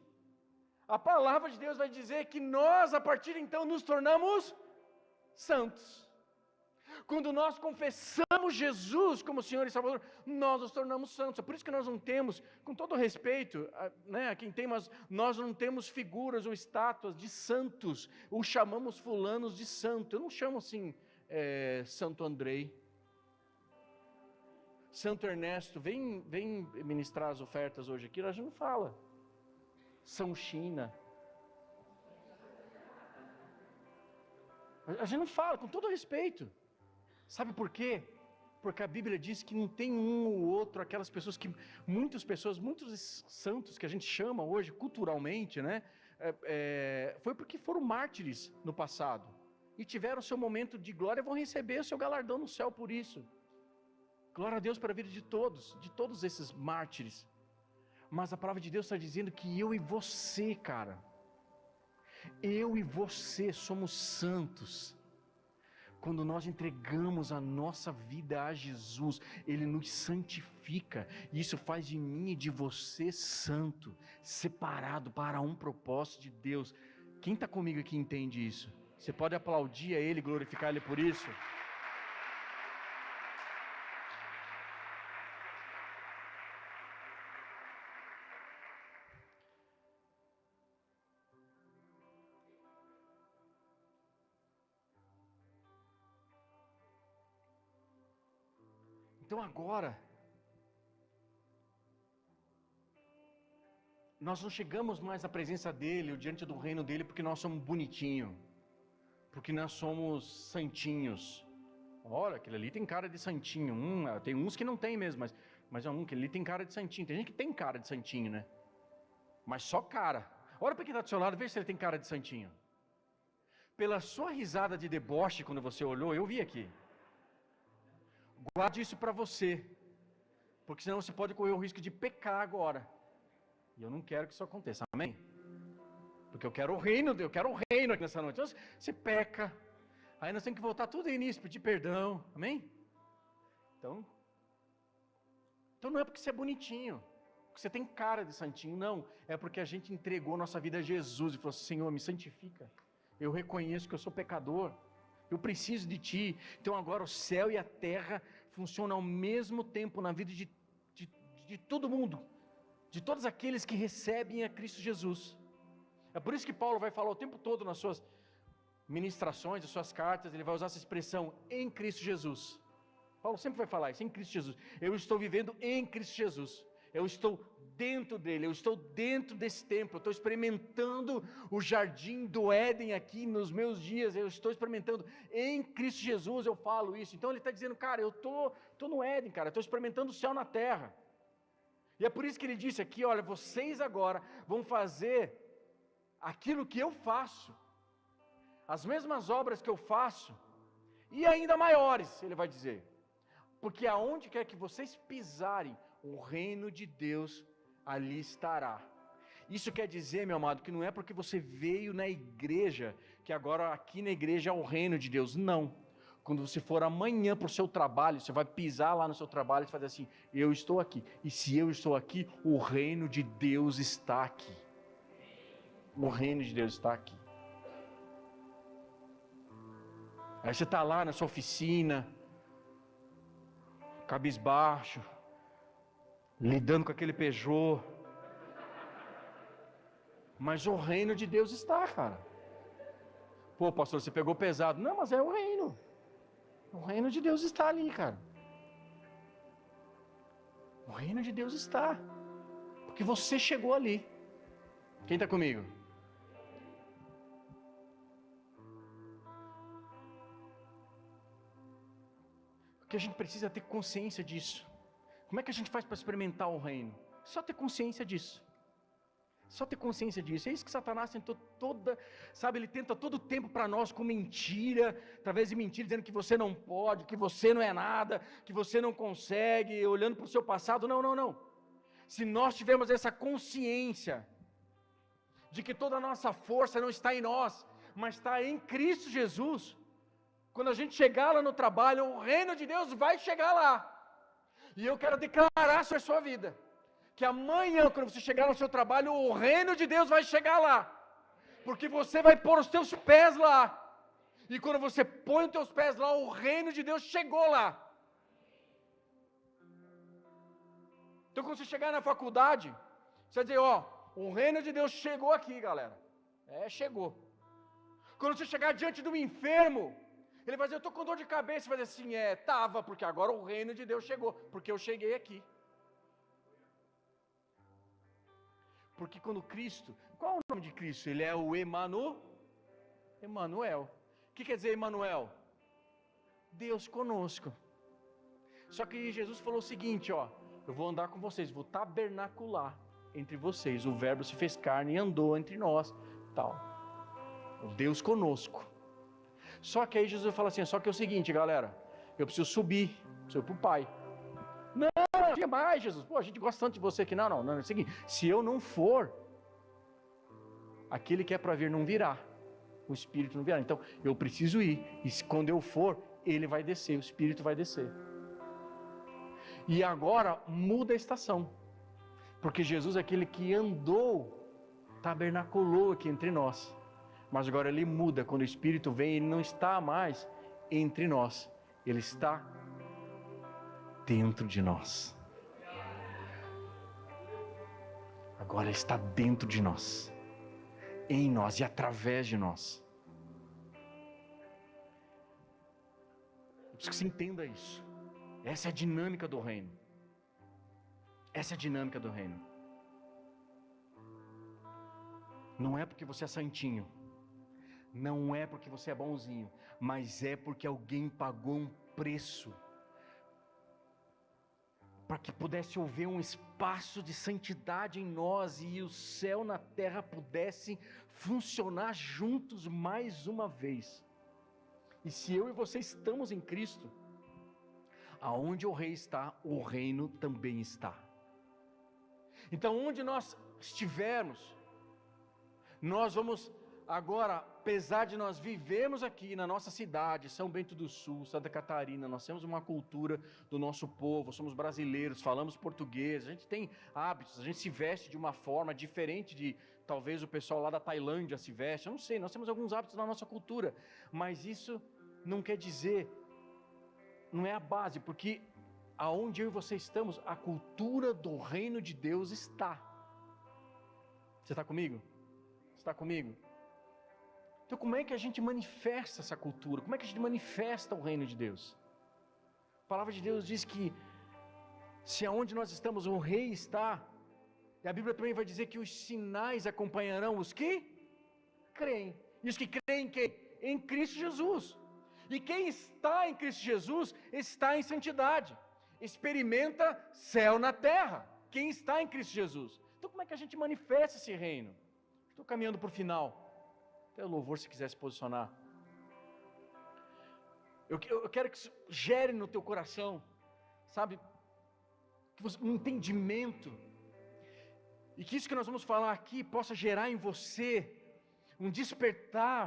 a palavra de Deus vai dizer que nós, a partir de então, nos tornamos santos. Quando nós confessamos Jesus como Senhor e Salvador, nós nos tornamos santos. É por isso que nós não temos, com todo respeito, a quem tem, mas nós não temos figuras ou estátuas de santos, ou chamamos fulanos de santo. Eu não chamo assim, Santo Andrei, Santo Ernesto, vem ministrar as ofertas hoje aqui, a gente não fala. São China. A gente não fala, com todo respeito. Sabe por quê? Porque a Bíblia diz que não tem um ou outro, aquelas pessoas que, muitos santos que a gente chama hoje culturalmente, né? Foi porque foram mártires no passado, e tiveram seu momento de glória, vão receber o seu galardão no céu por isso. Glória a Deus para a vida de todos esses mártires. Mas a palavra de Deus está dizendo que eu e você, cara, eu e você somos santos. Quando nós entregamos a nossa vida a Jesus, Ele nos santifica, e isso faz de mim e de você santo, separado para um propósito de Deus. Quem está comigo aqui entende isso? Você pode aplaudir a Ele, glorificar Ele por isso? Então agora, nós não chegamos mais à presença dEle, ou diante do reino dEle, porque nós somos bonitinhos, porque nós somos santinhos. Olha, aquele ali tem cara de santinho. Tem uns que não tem mesmo, mas aquele ali tem cara de santinho. Tem gente que tem cara de santinho, né? Mas só cara. Olha para quem está do seu lado, veja se ele tem cara de santinho. Pela sua risada de deboche quando você olhou, eu vi aqui. Guarde isso para você, porque senão você pode correr o risco de pecar agora. E eu não quero que isso aconteça, amém? Porque eu quero o reino aqui nessa noite. Então, você peca, aí nós temos que voltar tudo no início, pedir perdão, amém? Então não é porque você é bonitinho, porque você tem cara de santinho, não. É porque a gente entregou nossa vida a Jesus e falou assim: Senhor, me santifica. Eu reconheço que eu sou pecador. Eu preciso de Ti. Então agora o céu e a terra funcionam ao mesmo tempo na vida de todo mundo. De todos aqueles que recebem a Cristo Jesus. É por isso que Paulo vai falar o tempo todo nas suas ministrações, nas suas cartas, ele vai usar essa expressão, em Cristo Jesus. Paulo sempre vai falar isso, em Cristo Jesus. Eu estou vivendo em Cristo Jesus. Eu estou dentro dele, eu estou dentro desse templo, eu estou experimentando o jardim do Éden aqui nos meus dias, eu estou experimentando em Cristo Jesus, eu falo isso. Então ele está dizendo, cara, eu estou no Éden, cara, eu estou experimentando o céu na terra. E é por isso que ele disse aqui, olha, vocês agora vão fazer aquilo que eu faço, as mesmas obras que eu faço, e ainda maiores, ele vai dizer, porque aonde quer que vocês pisarem, o reino de Deus ali estará. Isso quer dizer, meu amado, que não é porque você veio na igreja, que agora aqui na igreja é o reino de Deus, não. Quando você for amanhã para o seu trabalho, você vai pisar lá no seu trabalho e fazer assim, eu estou aqui, e se eu estou aqui, o reino de Deus está aqui. O reino de Deus está aqui. Aí você está lá na sua oficina, cabisbaixo, lidando com aquele Peugeot, mas o reino de Deus está, cara. Pô, pastor, você pegou pesado. Não, mas é o reino. O reino de Deus está ali, cara. O reino de Deus está, porque você chegou ali. Quem está comigo? Porque a gente precisa ter consciência disso. Como é que a gente faz para experimentar o reino? Só ter consciência disso. Só ter consciência disso. É isso que Satanás tentou ele tenta todo tempo para nós com mentira, através de mentira, dizendo que você não pode, que você não é nada, que você não consegue, olhando para o seu passado. Não, não, não. Se nós tivermos essa consciência de que toda a nossa força não está em nós, mas está em Cristo Jesus, quando a gente chegar lá no trabalho, o reino de Deus vai chegar lá. E eu quero declarar sobre a sua vida, que amanhã, quando você chegar no seu trabalho, o reino de Deus vai chegar lá. Porque você vai pôr os teus pés lá. E quando você põe os teus pés lá, o reino de Deus chegou lá. Então quando você chegar na faculdade, você vai dizer, ó, o reino de Deus chegou aqui, galera. Chegou. Quando você chegar diante do enfermo, ele vai dizer, eu estou com dor de cabeça. Vai dizer assim, tava, porque agora o reino de Deus chegou, porque eu cheguei aqui. Porque quando Cristo, qual é o nome de Cristo? Ele é o Emanuel. O que quer dizer Emanuel? Deus conosco. Só que Jesus falou o seguinte, ó, eu vou andar com vocês, vou tabernacular entre vocês. O verbo se fez carne e andou entre nós, tal. O Deus conosco. Só que aí Jesus fala assim, só que é o seguinte, galera, eu preciso subir, preciso ir para o Pai. Não, fica mais, Jesus, pô, a gente gosta tanto de você aqui, não, é o seguinte, se eu não for, aquele que é para vir não virá, o Espírito não virá, então eu preciso ir, e quando eu for, ele vai descer, o Espírito vai descer. E agora muda a estação, porque Jesus é aquele que andou, tabernaculou aqui entre nós, mas agora ele muda, quando o Espírito vem, ele não está mais entre nós, ele está dentro de nós. Agora ele está dentro de nós, em nós e através de nós. Eu preciso que você entenda isso. Essa é a dinâmica do reino. Essa é a dinâmica do reino. Não é porque você é santinho, não é porque você é bonzinho, mas é porque alguém pagou um preço para que pudesse haver um espaço de santidade em nós e o céu na terra pudessem funcionar juntos mais uma vez. E se eu e você estamos em Cristo, aonde o Rei está, o reino também está. Então onde nós estivermos, nós vamos Agora, apesar de nós vivemos aqui na nossa cidade, São Bento do Sul, Santa Catarina, nós temos uma cultura do nosso povo, somos brasileiros, falamos português, a gente tem hábitos, a gente se veste de uma forma diferente de talvez o pessoal lá da Tailândia se veste, eu não sei, nós temos alguns hábitos na nossa cultura, mas isso não quer dizer, não é a base, porque aonde eu e você estamos, a cultura do reino de Deus está. Você está comigo? Você está comigo? Então como é que a gente manifesta essa cultura? Como é que a gente manifesta o reino de Deus? A palavra de Deus diz que se aonde nós estamos o rei está, e a Bíblia também vai dizer que os sinais acompanharão os que creem. E os que creem quem? Em Cristo Jesus. E quem está em Cristo Jesus está em santidade. Experimenta céu na terra. Quem está em Cristo Jesus. Então como é que a gente manifesta esse reino? Estou caminhando para o final. Até o louvor, se quiser se posicionar. Eu quero que isso gere no teu coração, sabe, um entendimento, e que isso que nós vamos falar aqui possa gerar em você um despertar,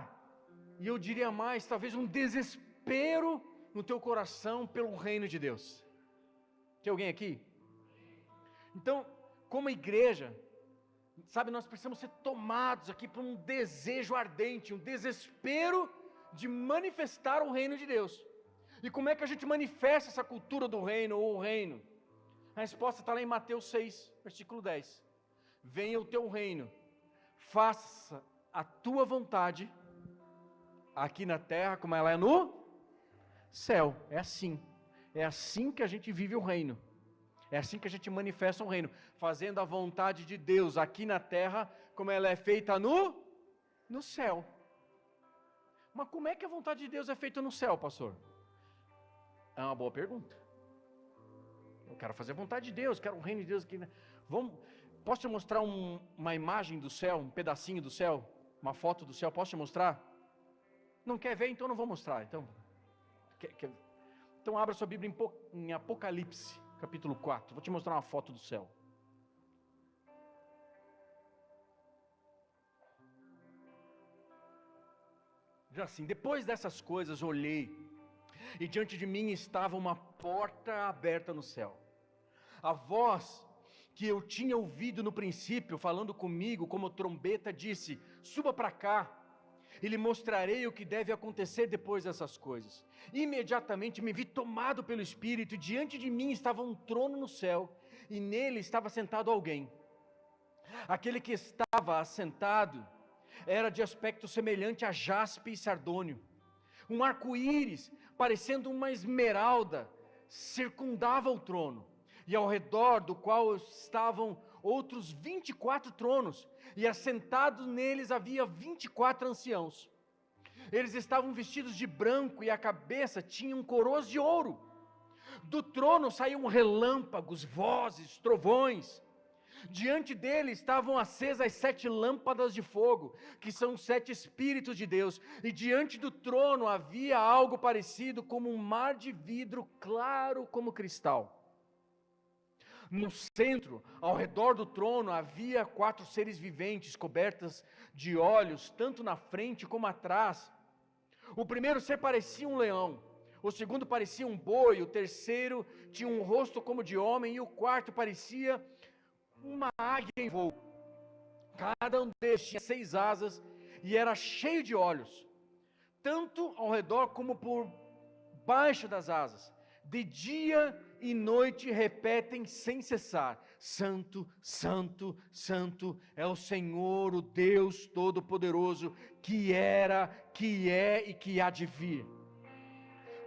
e eu diria mais, talvez um desespero no teu coração pelo reino de Deus. Tem alguém aqui? Então, como igreja, sabe, nós precisamos ser tomados aqui por um desejo ardente, um desespero de manifestar o reino de Deus. E como é que a gente manifesta essa cultura do reino ou o reino? A resposta está lá em Mateus 6, versículo 10. Venha o teu reino, faça a tua vontade, aqui na terra como ela é no céu. É assim que a gente vive o reino. É assim que a gente manifesta o reino, fazendo a vontade de Deus aqui na terra, como ela é feita no céu. Mas como é que a vontade de Deus é feita no céu, pastor? É uma boa pergunta. Eu quero fazer a vontade de Deus, quero o reino de Deus aqui. Posso te mostrar uma imagem do céu, um pedacinho do céu, uma foto do céu, posso te mostrar? Não quer ver? Então não vou mostrar. Então abra sua Bíblia em Apocalipse. Capítulo 4, vou te mostrar uma foto do céu. Já assim, depois dessas coisas olhei, e diante de mim estava uma porta aberta no céu. A voz que eu tinha ouvido no princípio, falando comigo como trombeta, disse: suba para cá, e lhe mostrarei o que deve acontecer depois dessas coisas. Imediatamente me vi tomado pelo Espírito, e diante de mim estava um trono no céu, e nele estava sentado alguém. Aquele que estava assentado era de aspecto semelhante a jaspe e sardônio. Um arco-íris, parecendo uma esmeralda, circundava o trono, e ao redor do qual estavam outros 24 tronos, e assentados neles havia 24 anciãos. Eles estavam vestidos de branco, e a cabeça tinham coroas de ouro. Do trono saíam relâmpagos, vozes, trovões. Diante dele estavam acesas as 7 lâmpadas de fogo, que são 7 Espíritos de Deus, e diante do trono havia algo parecido como um mar de vidro claro como cristal. No centro, ao redor do trono, havia 4 seres viventes cobertos de olhos, tanto na frente como atrás. O primeiro ser parecia um leão, o segundo parecia um boi, o terceiro tinha um rosto como de homem, e o quarto parecia uma águia em voo. Cada um deles tinha 6 asas e era cheio de olhos, tanto ao redor como por baixo das asas. De dia e noite repetem sem cessar: Santo, Santo, Santo é o Senhor, o Deus Todo-Poderoso, que era, que é e que há de vir.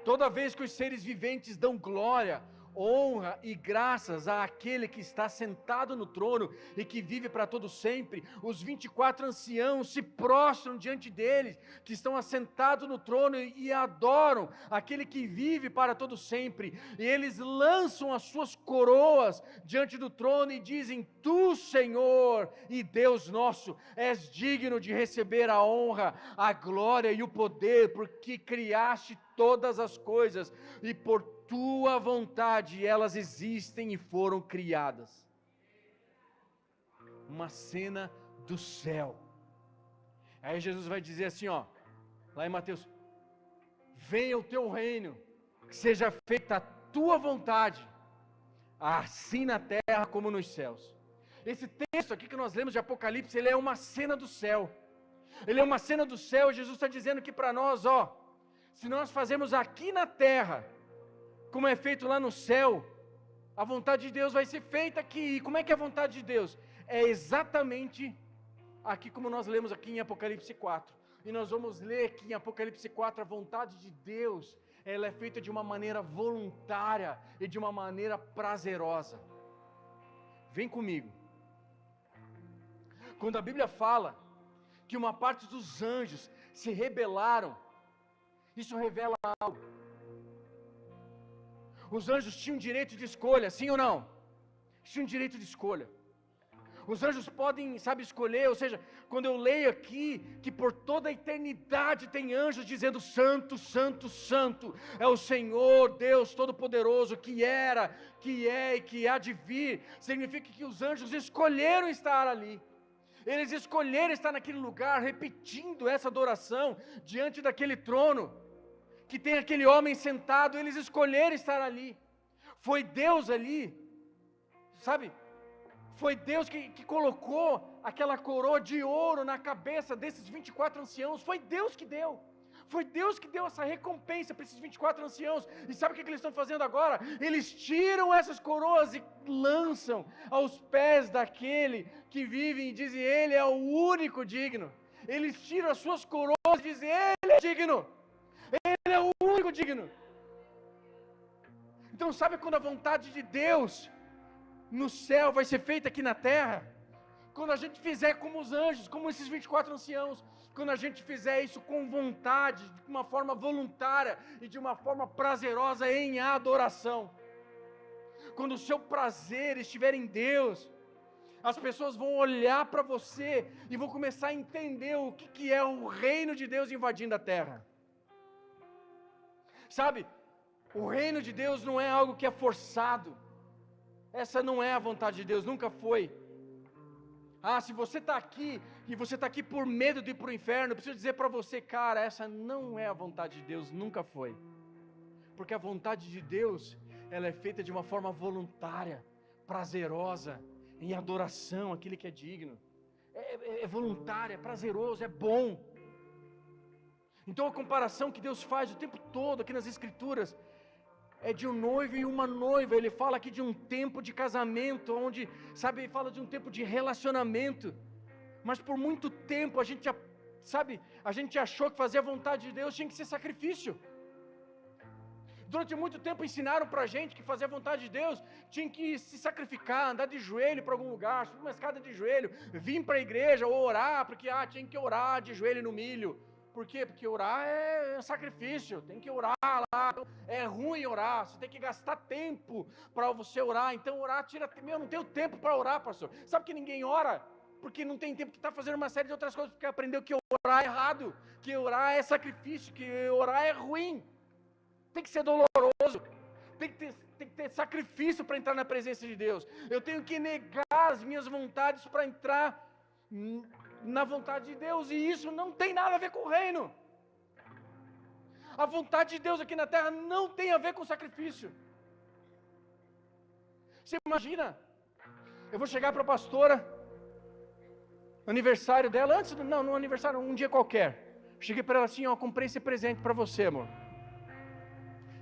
Toda vez que os seres viventes dão glória, honra e graças àquele que está sentado no trono e que vive para todo sempre, os 24 anciãos se prostram diante deles, que estão assentados no trono, e adoram aquele que vive para todo sempre, e eles lançam as suas coroas diante do trono e dizem: Tu, Senhor e Deus nosso, és digno de receber a honra, a glória e o poder, porque criaste todas as coisas, e por tua vontade elas existem e foram criadas. Uma cena do céu. Aí Jesus vai dizer assim, ó, lá em Mateus: venha o teu reino, que seja feita a tua vontade, assim na terra como nos céus. Esse texto aqui que nós lemos de Apocalipse, ele é uma cena do céu. Ele é uma cena do céu, e Jesus está dizendo que para nós, ó, se nós fazemos aqui na terra, como é feito lá no céu, a vontade de Deus vai ser feita aqui. E como é que é a vontade de Deus? É exatamente aqui como nós lemos aqui em Apocalipse 4. E nós vamos ler aqui em Apocalipse 4, a vontade de Deus, ela é feita de uma maneira voluntária e de uma maneira prazerosa. Vem comigo. Quando a Bíblia fala que uma parte dos anjos se rebelaram, isso revela algo. Os anjos tinham direito de escolha, sim ou não? Tinham direito de escolha. Os anjos podem, escolher, ou seja, quando eu leio aqui, que por toda a eternidade tem anjos dizendo: santo, santo, santo, é o Senhor Deus Todo-Poderoso, que era, que é e que há de vir, significa que os anjos escolheram estar ali. Eles escolheram estar naquele lugar, repetindo essa adoração, diante daquele trono, que tem aquele homem sentado. Eles escolheram estar ali. Foi Deus ali, foi Deus que colocou aquela coroa de ouro na cabeça desses 24 anciãos. Foi Deus que deu. Foi Deus que deu essa recompensa para esses 24 anciãos. E sabe o que eles estão fazendo agora? Eles tiram essas coroas e lançam aos pés daquele que vive e dizem: ele é o único digno. Eles tiram as suas coroas e dizem: ele é digno. Ele é o único digno. Então sabe quando a vontade de Deus no céu vai ser feita aqui na terra? Quando a gente fizer como os anjos, como esses 24 anciãos, quando a gente fizer isso com vontade, de uma forma voluntária e de uma forma prazerosa em adoração. Quando o seu prazer estiver em Deus, as pessoas vão olhar para você e vão começar a entender o que é o reino de Deus invadindo a terra. O reino de Deus não é algo que é forçado. Essa não é a vontade de Deus, nunca foi. Se você está aqui, e você está aqui por medo de ir para o inferno, eu preciso dizer para você, cara, essa não é a vontade de Deus, nunca foi. Porque a vontade de Deus, ela é feita de uma forma voluntária, prazerosa, em adoração àquele que é digno. É voluntário, é prazeroso, é bom. Então a comparação que Deus faz o tempo todo aqui nas Escrituras é de um noivo e uma noiva. Ele fala aqui de um tempo de casamento, onde, ele fala de um tempo de relacionamento. Mas por muito tempo a gente achou que fazer a vontade de Deus tinha que ser sacrifício. Durante muito tempo ensinaram pra gente que fazer a vontade de Deus tinha que se sacrificar, andar de joelho para algum lugar, subir uma escada de joelho, vir para a igreja ou orar, porque tinha que orar de joelho no milho. Por quê? Porque orar é sacrifício, tem que orar lá, é ruim orar, você tem que gastar tempo para você orar. Então orar eu não tenho tempo para orar, pastor. Sabe que ninguém ora? Porque não tem tempo, que está fazendo uma série de outras coisas, porque aprendeu que orar é errado, que orar é sacrifício, que orar é ruim. Tem que ser doloroso, tem que ter sacrifício para entrar na presença de Deus. Eu tenho que negar as minhas vontades para entrar na vontade de Deus, e isso não tem nada a ver com o reino. A vontade de Deus aqui na terra não tem a ver com sacrifício. Você imagina, eu vou chegar para a pastora, aniversário dela, no aniversário, um dia qualquer, cheguei para ela assim: comprei esse presente para você, amor.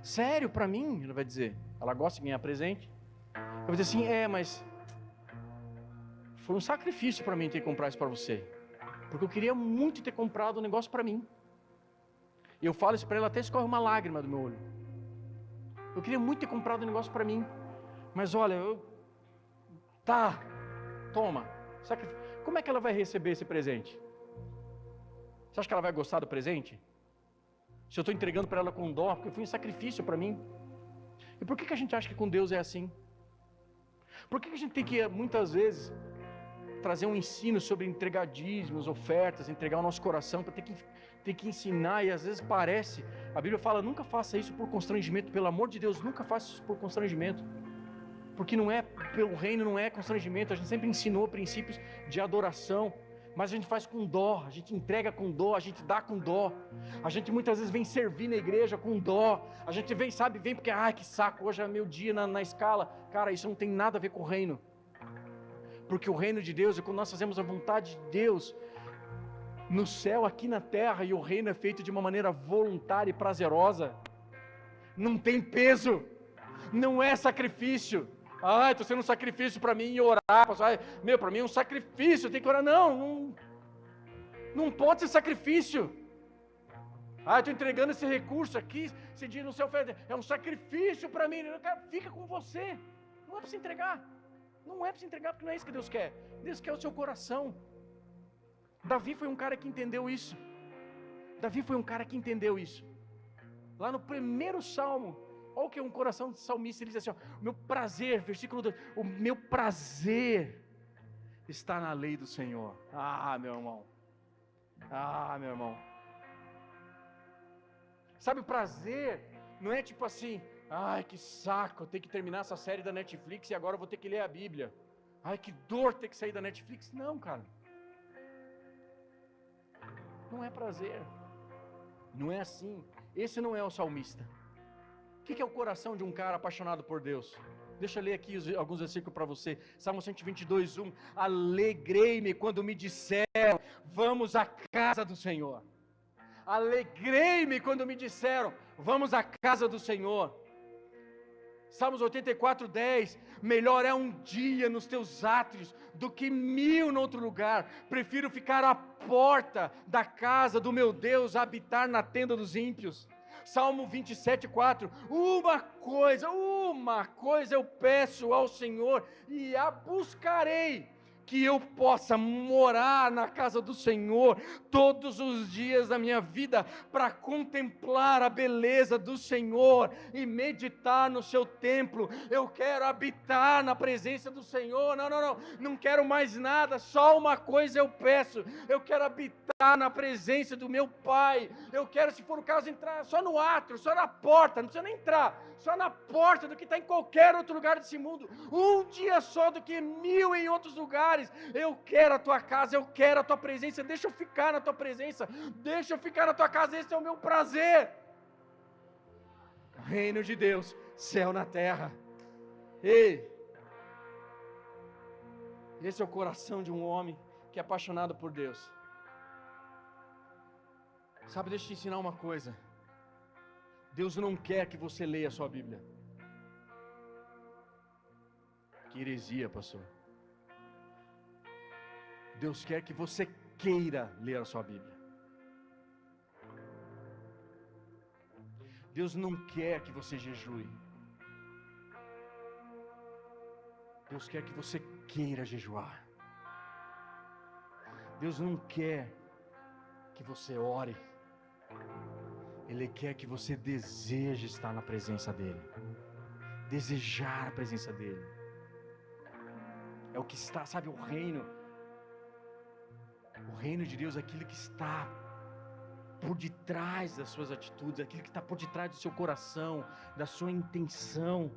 Sério, para mim? Ela vai dizer, ela gosta de ganhar presente. Eu vou dizer assim: mas foi um sacrifício para mim ter que comprar isso para você, porque eu queria muito ter comprado um negócio para mim. E eu falo isso para ela, até escorre uma lágrima do meu olho. Eu queria muito ter comprado um negócio para mim, mas olha, toma, sacrifício. Como é que ela vai receber esse presente? Você acha que ela vai gostar do presente? Se eu estou entregando para ela com dó, porque foi um sacrifício para mim. E por que a gente acha que com Deus é assim? Por que a gente tem que, muitas vezes, trazer um ensino sobre entregar dízimos, ofertas, entregar o nosso coração, para ter que ensinar, e às vezes parece, a Bíblia fala: nunca faça isso por constrangimento, pelo amor de Deus, nunca faça isso por constrangimento, porque não é, pelo reino não é constrangimento. A gente sempre ensinou princípios de adoração, Mas a gente faz com dó, a gente entrega com dó, a gente dá com dó. A gente muitas vezes vem servir na igreja com dó. A gente vem, vem porque, ai que saco, hoje é meu dia na escala. Cara, isso não tem nada a ver com o reino. Porque o reino de Deus é quando nós fazemos a vontade de Deus, no céu, aqui na terra, e o reino é feito de uma maneira voluntária e prazerosa. Não tem peso, não é sacrifício. Estou sendo um sacrifício para mim orar. Para mim é um sacrifício, eu tenho que orar. Não pode ser sacrifício. Estou entregando esse recurso aqui, esse dia no céu, é um sacrifício para mim. Fica com você, não é para se entregar. Não é para se entregar, porque não é isso que Deus quer. Deus quer o seu coração. Davi foi um cara que entendeu isso. Lá no primeiro salmo, olha o que é um coração de salmista, ele diz assim, o meu prazer, versículo 2, o meu prazer está na lei do Senhor. Meu irmão. Sabe, o prazer não é tipo assim, que saco, eu tenho que terminar essa série da Netflix e agora eu vou ter que ler a Bíblia. Que dor ter que sair da Netflix. Não, cara. Não é prazer. Não é assim. Esse não é o salmista. O que é o coração de um cara apaixonado por Deus? Deixa eu ler aqui alguns versículos para você. Salmo 122, 1. Alegrei-me quando me disseram, vamos à casa do Senhor. Alegrei-me quando me disseram, vamos à casa do Senhor. Salmos 84, 10. Melhor é um dia nos teus átrios do que 1000 em outro lugar. Prefiro ficar à porta da casa do meu Deus, habitar na tenda dos ímpios. Salmo 27, 4. Uma coisa eu peço ao Senhor e a buscarei, que eu possa morar na casa do Senhor todos os dias da minha vida, para contemplar a beleza do Senhor e meditar no seu templo. Eu quero habitar na presença do Senhor. Não quero mais nada, só uma coisa eu peço: eu quero habitar na presença do meu Pai. Eu quero, se for o caso, entrar só no átrio, só na porta, não precisa nem entrar, só na porta, do que está em qualquer outro lugar desse mundo. Um dia só do que 1000 em outros lugares. Eu quero a tua casa, eu quero a tua presença. Deixa eu ficar na tua presença, deixa eu ficar na tua casa. Esse é o meu prazer. Reino de Deus, céu na terra. Ei, esse é o coração de um homem que é apaixonado por Deus. Sabe, deixa eu te ensinar uma coisa. Deus não quer que você leia a sua Bíblia. Que heresia, pastor. Deus quer que você queira ler a sua Bíblia. Deus não quer que você jejue. Deus quer que você queira jejuar. Deus não quer que você ore. Ele quer que você deseje estar na presença dEle. Desejar a presença dEle. É o que está, sabe, o reino. O reino de Deus é aquilo que está por detrás das suas atitudes, aquilo que está por detrás do seu coração, da sua intenção.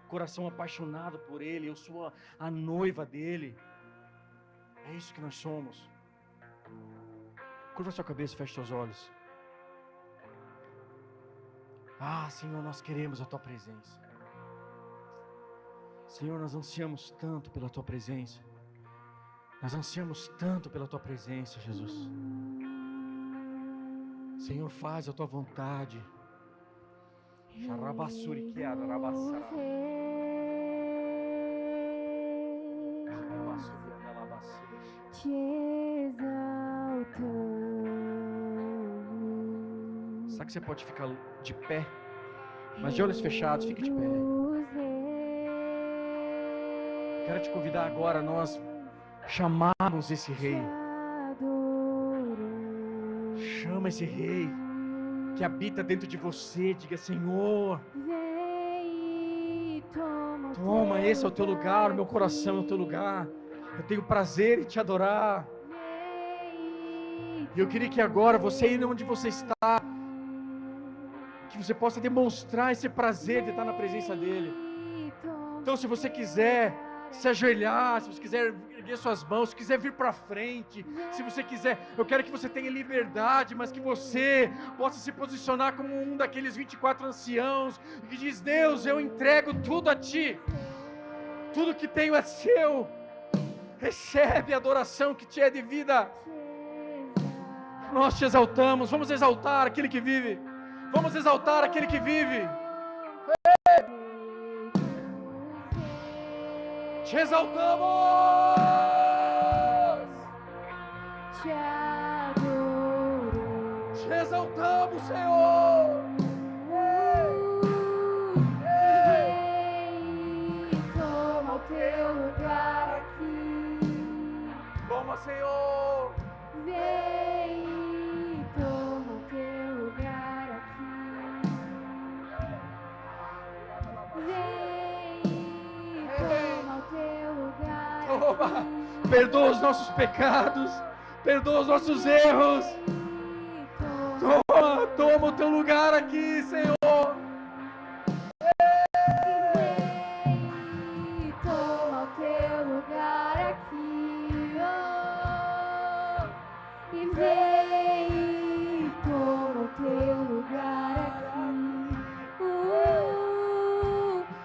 Coração apaixonado por Ele, eu sou a noiva dEle. É isso que nós somos. Curva sua cabeça, feche seus olhos. Senhor, nós queremos a Tua presença. Senhor, nós ansiamos tanto pela Tua presença. Nós ansiamos tanto pela Tua presença, Jesus. Senhor, faz a Tua vontade. Te exaltamos. Será que você pode ficar de pé? Mas de olhos fechados, fique de pé. Quero te convidar agora a nós chamarmos esse rei. Chama esse rei que habita dentro de você. Diga: Senhor, toma, esse é o teu lugar, o meu coração é o teu lugar. Eu tenho prazer em te adorar. E eu queria que agora, você aí onde você está, que você possa demonstrar esse prazer de estar na presença dEle. Então, se você quiser, se ajoelhar, se você quiser erguer suas mãos, se quiser vir para frente, se você quiser, eu quero que você tenha liberdade, mas que você possa se posicionar como um daqueles 24 anciãos, que diz: Deus, eu entrego tudo a Ti, tudo que tenho é Seu, recebe a adoração que Te é devida. Nós Te exaltamos, vamos exaltar aquele que vive, vamos exaltar aquele que vive. Te exaltamos, Te adoro, te exaltamos, Senhor. Vem e toma o Teu lugar aqui. Toma, Senhor. Vem e toma o Teu lugar aqui. Vem e toma o Teu lugar Toma, aqui. perdoa os nossos pecados, perdoa os nossos erros. Toma o Teu lugar aqui, Senhor. Vem e toma o Teu lugar aqui. Oh, e vem e toma o Teu lugar aqui.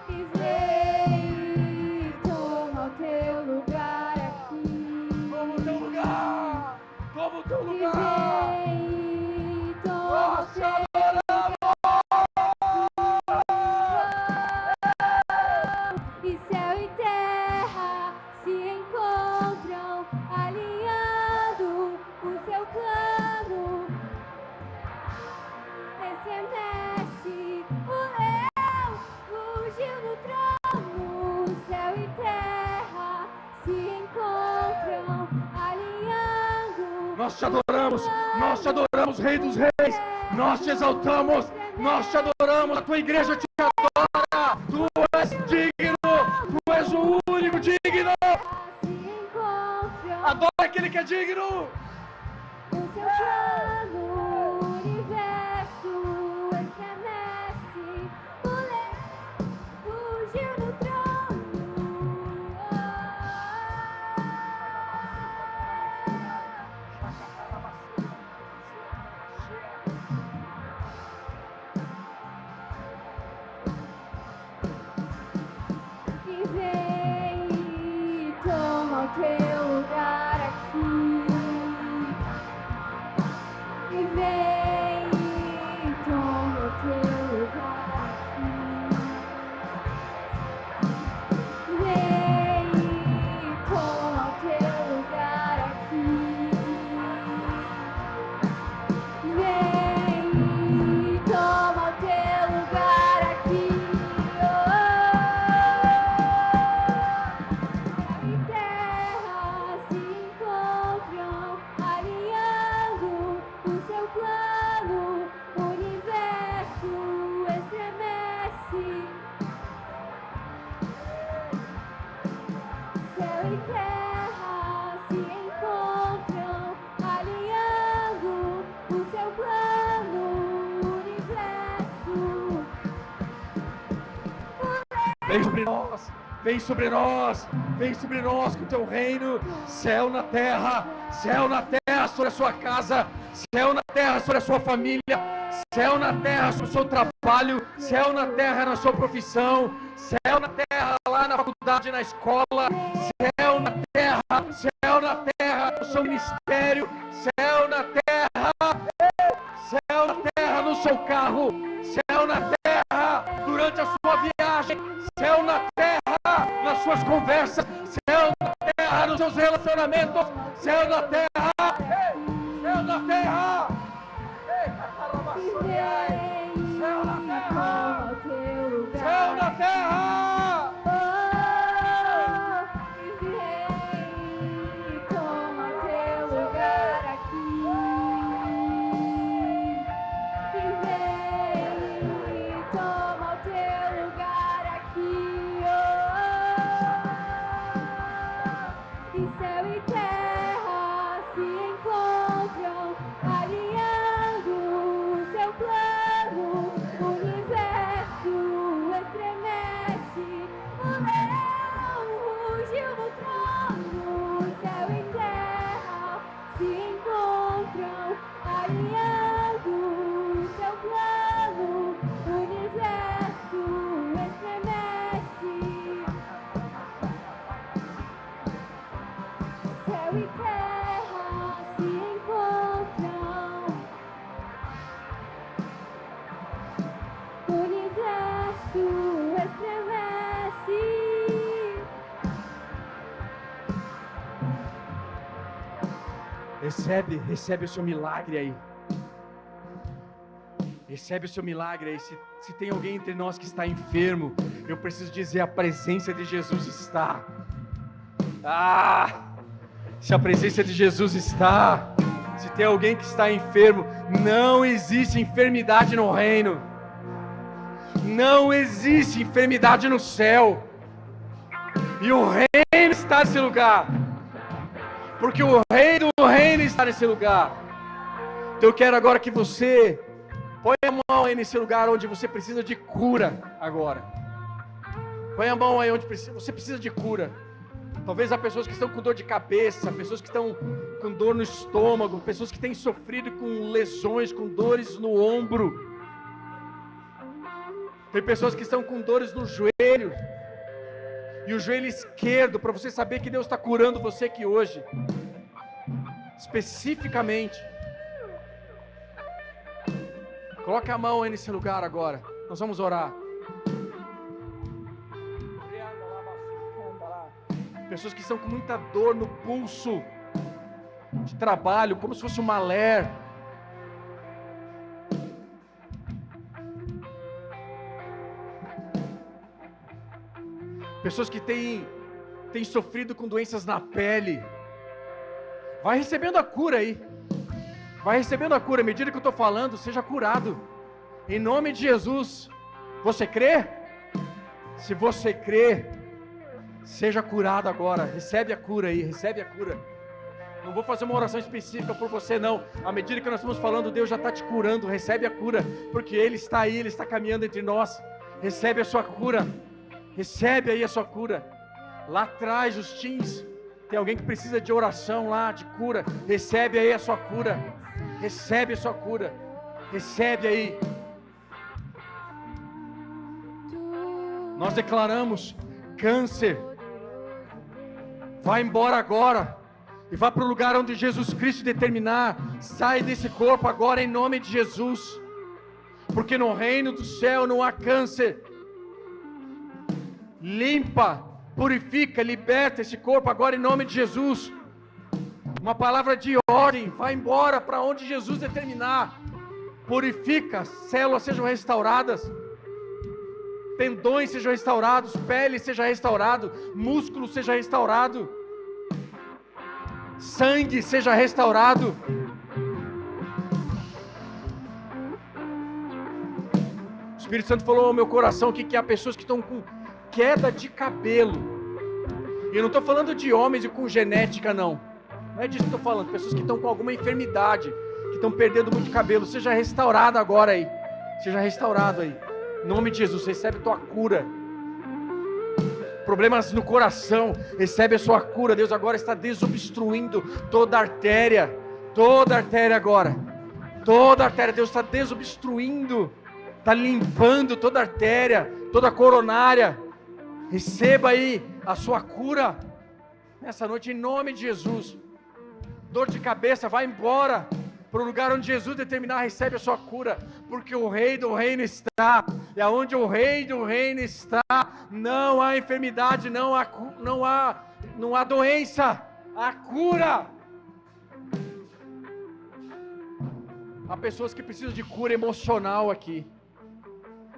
E vem e toma o Teu lugar aqui. Toma o Teu lugar, toma o Teu E lugar. vem e toma o Nós te Teu e céu e terra se encontram, alinhando o Seu plano. Estremece o leão, rugiu no trono. Céu e terra se encontram, alinhando. Nós te adoramos, Rei dos Reis. Nós te exaltamos, nós te adoramos. A tua igreja te adora. Tu és digno, tu és o único digno. Se encontram. Adora aquele que é digno. O Seu plano, o universo estremece, o leão fugiu do trono. E vem e toma o Teu lugar aqui. E vem e toma o Teu lugar aqui. Vem e toma o Teu lugar aqui. Vem e toma o Teu lugar aqui. Céu e terra se encontram, alinhando o Seu plano. O universo estremece. Céu e terra se encontram, alinhando o Seu plano. O universo Vem sobre nós, vem sobre nós, vem sobre nós com o Teu reino. Céu na terra sobre a sua casa, céu na terra sobre a sua família, céu na terra sobre o seu trabalho, céu na terra na sua profissão, céu na terra lá na faculdade, na escola, céu na terra no seu ministério, céu na terra no seu carro, céu na terra durante a sua viagem, céu na terra nas suas conversas, céu na terra nos seus relacionamentos, céu na terra, céu na terra. e vem e toma o Teu lugar. Céu na terra! E vem e toma o Teu lugar aqui. E vem e toma o Teu lugar aqui. E céu e terra se encontram, alinhando Recebe o seu milagre aí. Recebe o seu milagre aí. Se tem alguém entre nós que está enfermo, eu preciso dizer, a presença de Jesus está. Se a presença de Jesus está, se tem alguém que está enfermo, não existe enfermidade no reino. Não existe enfermidade no céu. E o reino está nesse lugar. Porque o rei do reino está nesse lugar. Então eu quero agora que você põe a mão aí nesse lugar onde você precisa de cura agora. Põe a mão aí onde você precisa de cura. Talvez há pessoas que estão com dor de cabeça, pessoas que estão com dor no estômago, pessoas que têm sofrido com lesões, com dores no ombro. Tem pessoas que estão com dores no joelho. E o joelho esquerdo, para você saber que Deus está curando você aqui hoje. Especificamente. Coloque a mão aí nesse lugar agora. Nós vamos orar. Pessoas que estão com muita dor no pulso de trabalho, como se fosse uma ler. Pessoas que têm sofrido com doenças na pele. Vai recebendo a cura aí. Vai recebendo a cura. À medida que eu estou falando, seja curado. Em nome de Jesus. Você crê? Se você crê, seja curado agora. Recebe a cura aí. Recebe a cura. Não vou fazer uma oração específica por você não. À medida que nós estamos falando, Deus já está te curando. Recebe a cura. Porque Ele está aí. Ele está caminhando entre nós. Recebe a sua cura. Recebe aí a sua cura. Lá atrás, os teens, tem alguém que precisa de oração lá, de cura. Recebe aí a sua cura. Recebe a sua cura. Recebe aí. Nós declaramos câncer. Vai embora agora. E vá para o lugar onde Jesus Cristo determinar. Sai desse corpo agora em nome de Jesus. Porque no reino do céu não há câncer. Limpa, purifica, liberta esse corpo agora em nome de Jesus. Uma palavra de ordem, vai embora para onde Jesus determinar. Purifica, células sejam restauradas, tendões sejam restaurados, pele seja restaurado, músculo seja restaurado, sangue seja restaurado. O Espírito Santo falou ao meu coração que há pessoas que estão com queda de cabelo. E eu não estou falando de homens e com genética, não. Não é disso que eu estou falando. Pessoas que estão com alguma enfermidade, que estão perdendo muito cabelo. Seja restaurado agora aí. Seja restaurado aí. Em nome de Jesus, recebe a tua cura. Problemas no coração, recebe a sua cura. Deus agora está desobstruindo toda artéria. Toda artéria agora. Toda artéria. Deus está desobstruindo. Está limpando toda artéria, toda coronária. Receba aí a sua cura nessa noite em nome de Jesus. Dor de cabeça, vai embora para o lugar onde Jesus determinar. Recebe a sua cura, porque o Rei do Reino está. E aonde o Rei do Reino está, não há enfermidade, não há doença, há cura. Há pessoas que precisam de cura emocional aqui.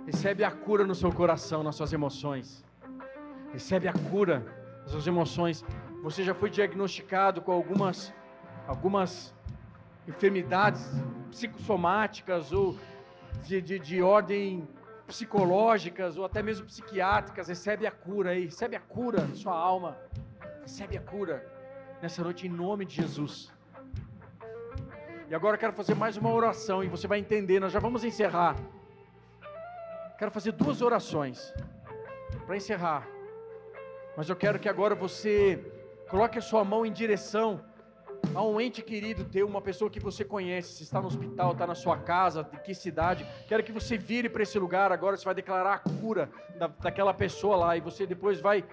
Recebe a cura no seu coração, nas suas emoções. Recebe a cura das suas emoções. Você já foi diagnosticado com algumas enfermidades psicossomáticas ou de ordem psicológicas ou até mesmo psiquiátricas. Recebe a cura aí. Recebe a cura na sua alma. Recebe a cura nessa noite em nome de Jesus. E agora eu quero fazer mais uma oração e você vai entender. Nós já vamos encerrar. Quero fazer 2 orações para encerrar. Mas eu quero que agora você coloque a sua mão em direção a um ente querido teu, uma pessoa que você conhece, se está no hospital, está na sua casa, de que cidade. Quero que você vire para esse lugar agora, você vai declarar a cura daquela pessoa lá, e você depois vai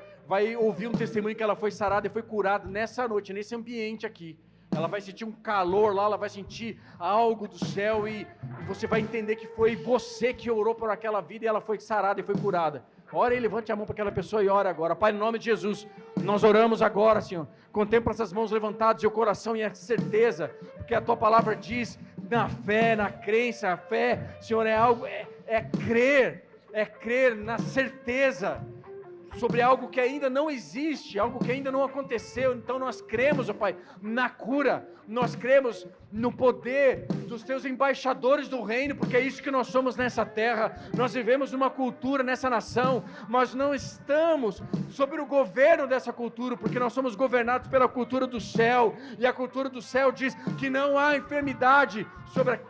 ouvir um testemunho que ela foi sarada e foi curada nessa noite, nesse ambiente aqui. Ela vai sentir um calor lá, ela vai sentir algo do céu e você vai entender que foi você que orou por aquela vida e ela foi sarada e foi curada. Ore e levante a mão para aquela pessoa e ore agora. Pai, no nome de Jesus, nós oramos agora, Senhor. Contempla essas mãos levantadas e o coração e a certeza, porque a Tua palavra diz, na fé, na crença, a fé, Senhor, é algo, é crer na certeza sobre algo que ainda não existe, algo que ainda não aconteceu. Então nós cremos, ó Pai, na cura, nós cremos no poder dos Teus embaixadores do reino, porque é isso que nós somos nessa terra. Nós vivemos numa cultura, nessa nação, mas não estamos sob o governo dessa cultura, porque nós somos governados pela cultura do céu, e a cultura do céu diz que não há enfermidade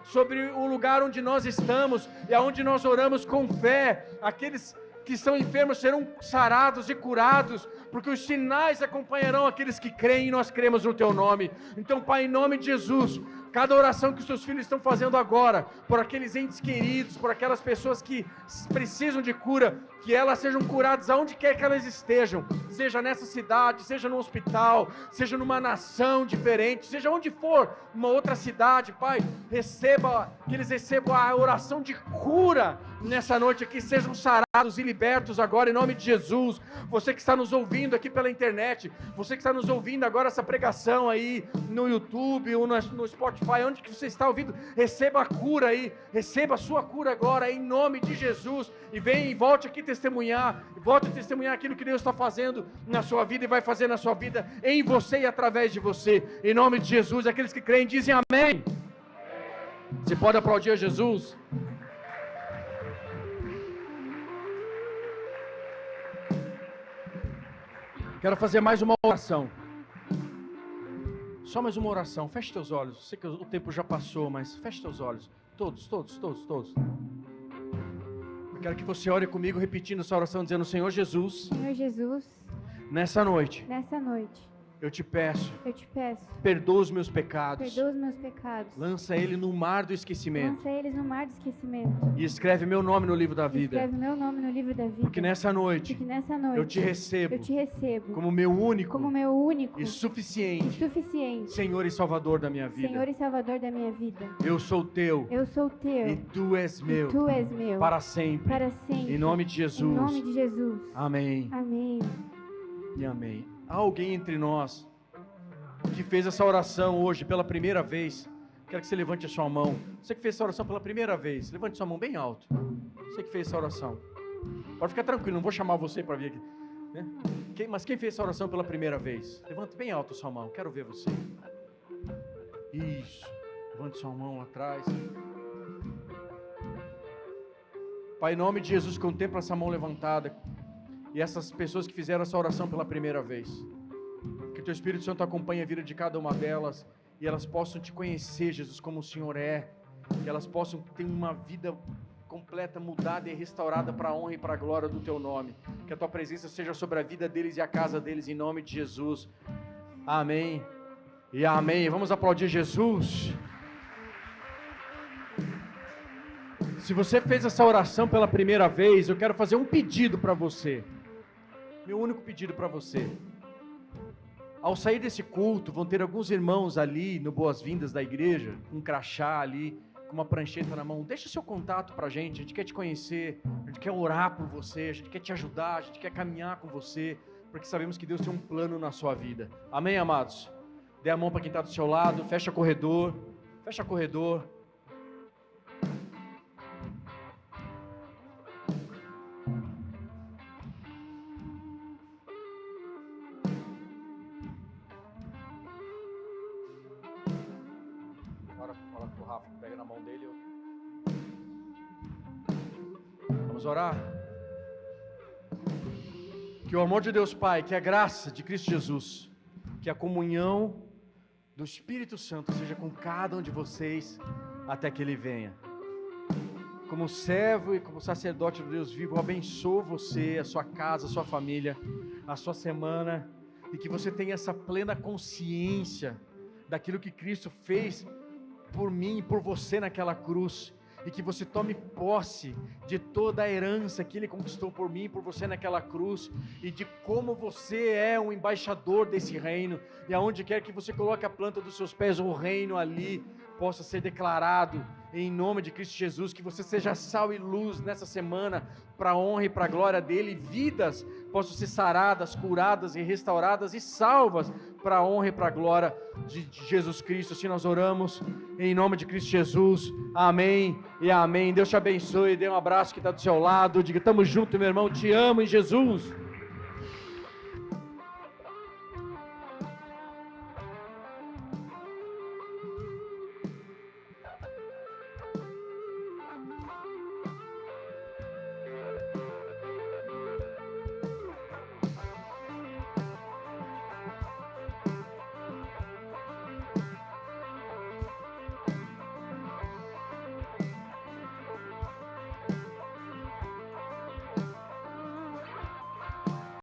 sobre o lugar onde nós estamos, e aonde nós oramos com fé. Aqueles que estão enfermos serão sarados e curados, porque os sinais acompanharão aqueles que creem, e nós cremos no Teu nome. Então, Pai, em nome de Jesus, cada oração que os Teus filhos estão fazendo agora, por aqueles entes queridos, por aquelas pessoas que precisam de cura, que elas sejam curadas aonde quer que elas estejam, seja nessa cidade, seja no hospital, seja numa nação diferente, seja onde for, uma outra cidade, Pai, que eles recebam a oração de cura nessa noite aqui, sejam sarados e libertos agora em nome de Jesus. Você que está nos ouvindo aqui pela internet, você que está nos ouvindo agora essa pregação aí no YouTube ou no Spotify, onde que você está ouvindo, receba a cura aí, receba a sua cura agora em nome de Jesus, e vem e volte aqui testemunhar, volte a testemunhar aquilo que Deus está fazendo na sua vida e vai fazer na sua vida, em você e através de você, em nome de Jesus. Aqueles que creem dizem amém. Você pode aplaudir a Jesus? Quero fazer mais uma oração. Só mais uma oração. Feche teus olhos. Sei que o tempo já passou, mas feche teus olhos. Todos. Eu quero que você ore comigo repetindo essa oração, dizendo: Senhor Jesus, nessa noite, eu te peço, perdoa os meus pecados, lança ele no mar do esquecimento, e escreve meu nome no livro da vida, porque nessa noite, eu te recebo, como meu único, e suficiente, Senhor e Salvador da minha vida. Eu sou teu, e tu és meu, para sempre, em nome de Jesus. Amém. E amém. Há alguém entre nós que fez essa oração hoje pela primeira vez? Quero que você levante a sua mão. Você que fez essa oração pela primeira vez, levante sua mão bem alto. Você que fez essa oração. Pode ficar tranquilo, não vou chamar você para vir aqui, né? Mas quem fez essa oração pela primeira vez? Levante bem alto a sua mão, quero ver você. Isso. Levante sua mão lá atrás. Pai, em nome de Jesus, contempla essa mão levantada e essas pessoas que fizeram essa oração pela primeira vez. Que o Teu Espírito Santo acompanhe a vida de cada uma delas e elas possam Te conhecer, Jesus, como o Senhor é. Que elas possam ter uma vida completa, mudada e restaurada para a honra e para a glória do Teu nome. Que a Tua presença seja sobre a vida deles e a casa deles, em nome de Jesus. Amém e amém. Vamos aplaudir Jesus. Se você fez essa oração pela primeira vez, eu quero fazer um pedido para você. Meu único pedido para você. Ao sair desse culto, vão ter alguns irmãos ali no Boas-Vindas da igreja, com um crachá ali, com uma prancheta na mão. Deixa o seu contato para a gente quer te conhecer, a gente quer orar por você, a gente quer te ajudar, a gente quer caminhar com você, porque sabemos que Deus tem um plano na sua vida. Amém, amados? Dê a mão para quem está do seu lado, fecha corredor. Ora pro Rafa, pega na mão dele. Vamos orar? Que o amor de Deus Pai, que a graça de Cristo Jesus, que a comunhão do Espírito Santo seja com cada um de vocês até que Ele venha. Como servo e como sacerdote do Deus vivo, eu abençoo você, a sua casa, a sua família, a sua semana, e que você tenha essa plena consciência daquilo que Cristo fez por mim e por você naquela cruz, e que você tome posse de toda a herança que Ele conquistou por mim e por você naquela cruz, e de como você é um embaixador desse reino, e aonde quer que você coloque a planta dos seus pés, o reino ali possa ser declarado em nome de Cristo Jesus, que você seja sal e luz nessa semana, para a honra e para a glória dele, vidas possam ser saradas, curadas e restauradas e salvas, para a honra e para a glória de Jesus Cristo. Assim nós oramos, em nome de Cristo Jesus, amém e amém. Deus te abençoe, dê um abraço que está do seu lado, diga, tamo junto meu irmão, te amo em Jesus.